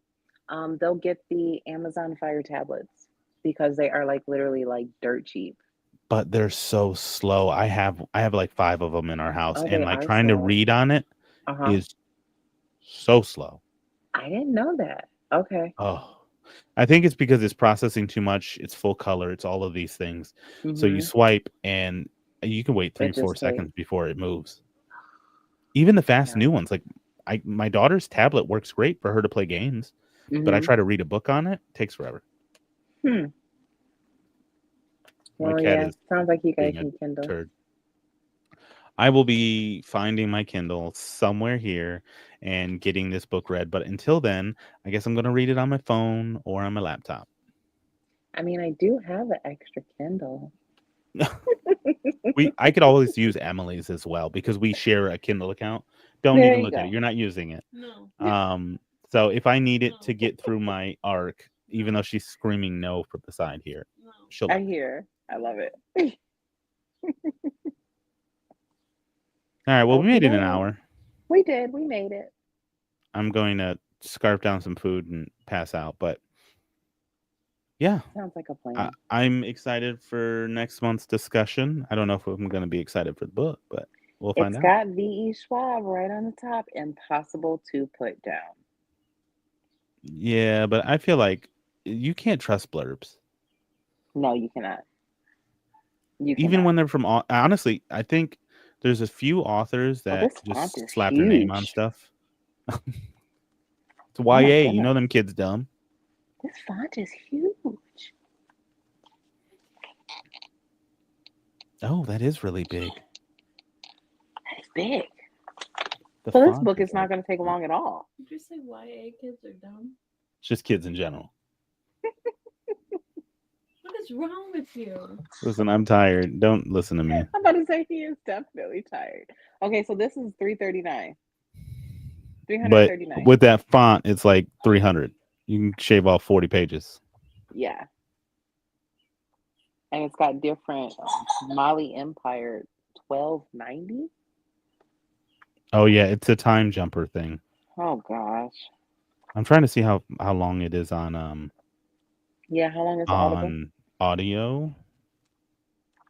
They'll get the Amazon Fire tablets because they are like literally like dirt cheap. But they're so slow. I have like 5 of them in our house, Oh, and they like are trying to slow. read on it Uh-huh. is so slow. I didn't know that. Okay. Oh, I think it's because it's processing too much. It's full color. It's all of these things. So you hmm swipe and you can wait three, It four just takes seconds before it moves. Even the fast new no. ones, like my daughter's tablet works great for her to play games, but I hmm try to read a book on it, takes forever. Hmm. My Well, cat yeah. is Sounds like you guys being a need Kindles. turd. I will be finding my Kindle somewhere here and getting this book read. But until then, I guess I'm going to read it on my phone or on my laptop. I mean, I do have an extra Kindle. I could always use Emily's as well because we share a Kindle account. Don't There even you look at it. go. You're not using it. No. So if I need it to get through my arc, even though she's screaming no from the side here, No. she'll I let me. hear. I love it. All right. Well, we Okie made it an doke. hour. We did. We made it. I'm going to scarf down some food and pass out. But yeah, Sounds like a plan. I'm excited for next month's discussion. I don't know if I'm going to be excited for the book, but we'll find It's out. got V.E. Schwab right on the top. Impossible to put down. Yeah, but I feel like you can't trust blurbs. No, you cannot. You Even cannot. when they're from honestly, I think there's a few authors Oh, that this font just is slap their name on huge. stuff. It's Oh my YA. You know goodness. them kids dumb. This font is huge. Oh, that is really big. That is big. The So this font book is is not like going to take long at all. Did you say YA kids are dumb? it's just kids in general. What is wrong with you? Listen, I'm tired. Don't listen to me. I'm about to say he is definitely tired. Okay, so this is 339. But 339. with that font, it's like 300. You can shave off 40 pages. Yeah. And it's got different Mali Empire 1290. Oh yeah, it's a time jumper thing. Oh gosh. I'm trying to see how long it is on Yeah, how long is the Audible? audio.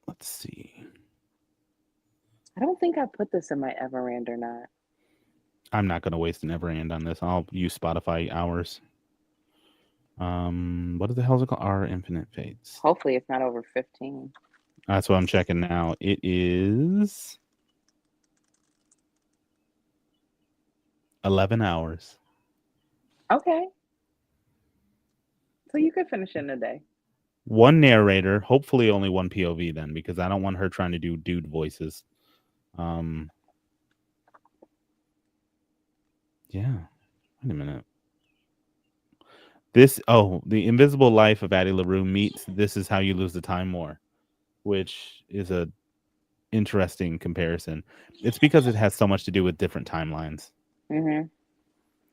Let's see. I don't think I put this in my Everand or not. I'm not going to waste an Everand on this. I'll use Spotify hours. What the hell is it called? Our Infinite Fates. Hopefully it's not over 15. That's what I'm checking now. It is 11 hours. Okay. So you could finish in a day. One narrator, hopefully only one POV then, because I don't want her trying to do dude voices. Yeah. Wait a minute. The Invisible Life of Addie LaRue meets This Is How You Lose the Time More, which is a interesting comparison. It's because it has so much to do with different timelines. Mm-hmm.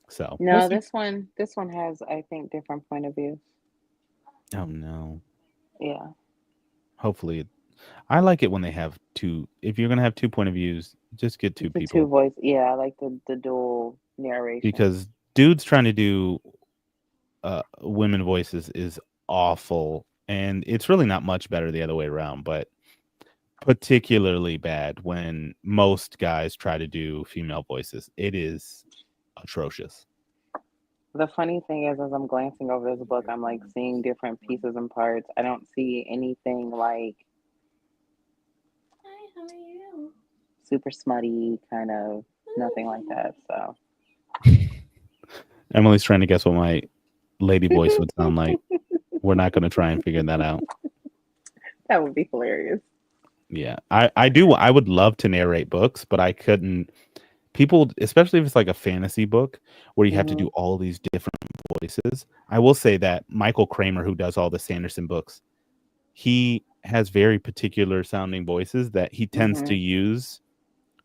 So No, this one has, I think, different point of views. Oh no. Yeah. Hopefully, I like it when they have two. If you're gonna have two point of views, just get two The people. two voice. Yeah, I like the dual narration. Because dudes trying to do women voices is awful, and it's really not much better the other way around, but particularly bad when most guys try to do female voices. It is atrocious. The funny thing is, as I'm glancing over this book, I'm like seeing different pieces and parts. I don't see anything like Hi, how are you? super smutty, kind of nothing like that. So Emily's trying to guess what my lady voice would sound like. We're not going to try and figure that out. that would be hilarious. Yeah, I would love to narrate books, but I couldn't. People, especially if it's like a fantasy book where you have to do all these different voices. I will say that Michael Kramer, who does all the Sanderson books, he has very particular sounding voices that he tends to use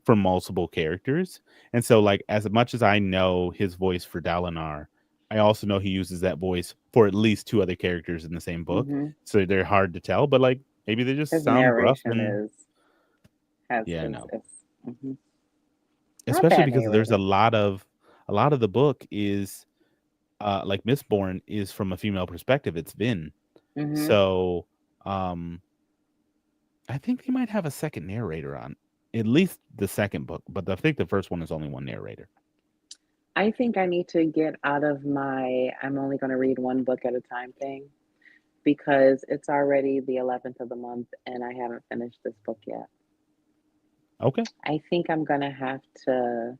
for multiple characters. And so, like, as much as I know his voice for Dalinar, I also know he uses that voice for at least two other characters in the same book. So they're hard to tell, but like maybe they just His sound gruff narration and I no. Not Especially bad because there's narrating. a lot of the book is like Mistborn is from a female perspective. It's Vin. So I think they might have a second narrator on at least the second book, but I think the first one is only one narrator. I think I need to get out of my I'm only going to read one book at a time thing because it's already the 11th of the month and I haven't finished this book yet. Okay. I think I'm going to have to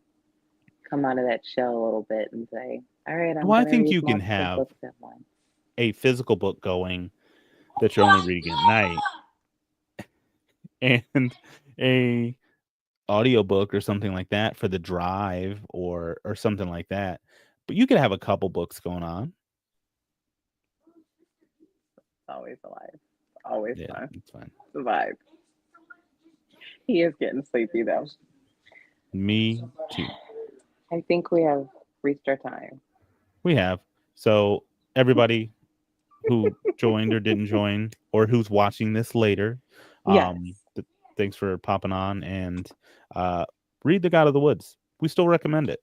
come out of that shell a little bit and say, all right, I'm I going to think read you can multiple have books at once. a physical book going that you're only reading at night and a audiobook or something like that for the drive or something like that. But you could have a couple books going on. Always alive. Always Yeah, fun. it's fine. The vibe. He is getting sleepy though. Me too. I think we have reached our time. We have. So everybody who joined or didn't join, or who's watching this later, Yes. thanks for popping on and uh, read The God of the Woods. We still recommend it.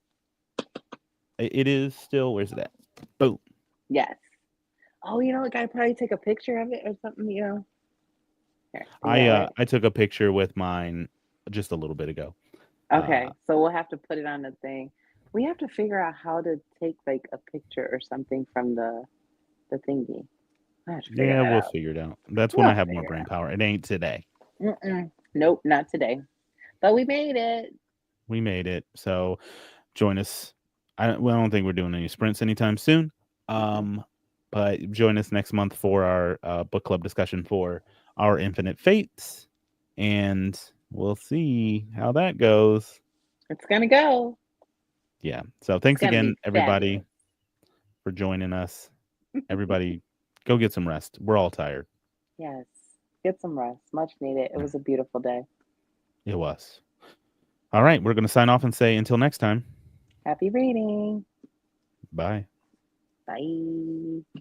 It is still, where's it at? Boom. Yes. Oh, you know, like I'd probably take a picture of it or something, you know. Here, is that right? I took a picture with mine just a little bit ago. Okay, so we'll have to put it on the thing. We have to figure out how to take like a picture or something from the thingy. I have to figure Yeah, that we'll out. figure it out. That's when I We'll have more figure brain it power. It ain't today. out. Nope, not today. But we made it. We made it. So join us. I don't think we're doing any sprints anytime soon. Mm-mm. But join us next month for our book club discussion for Our Infinite Fates, and we'll see how that goes. It's gonna go. Yeah. So It's thanks gonna again, be everybody, fabulous. for joining us. Everybody, go get some rest. We're all tired. Yes. Get some rest. Much needed. It was a beautiful day. It was. All right. We're going to sign off and say until next time. Happy reading. Bye. Bye.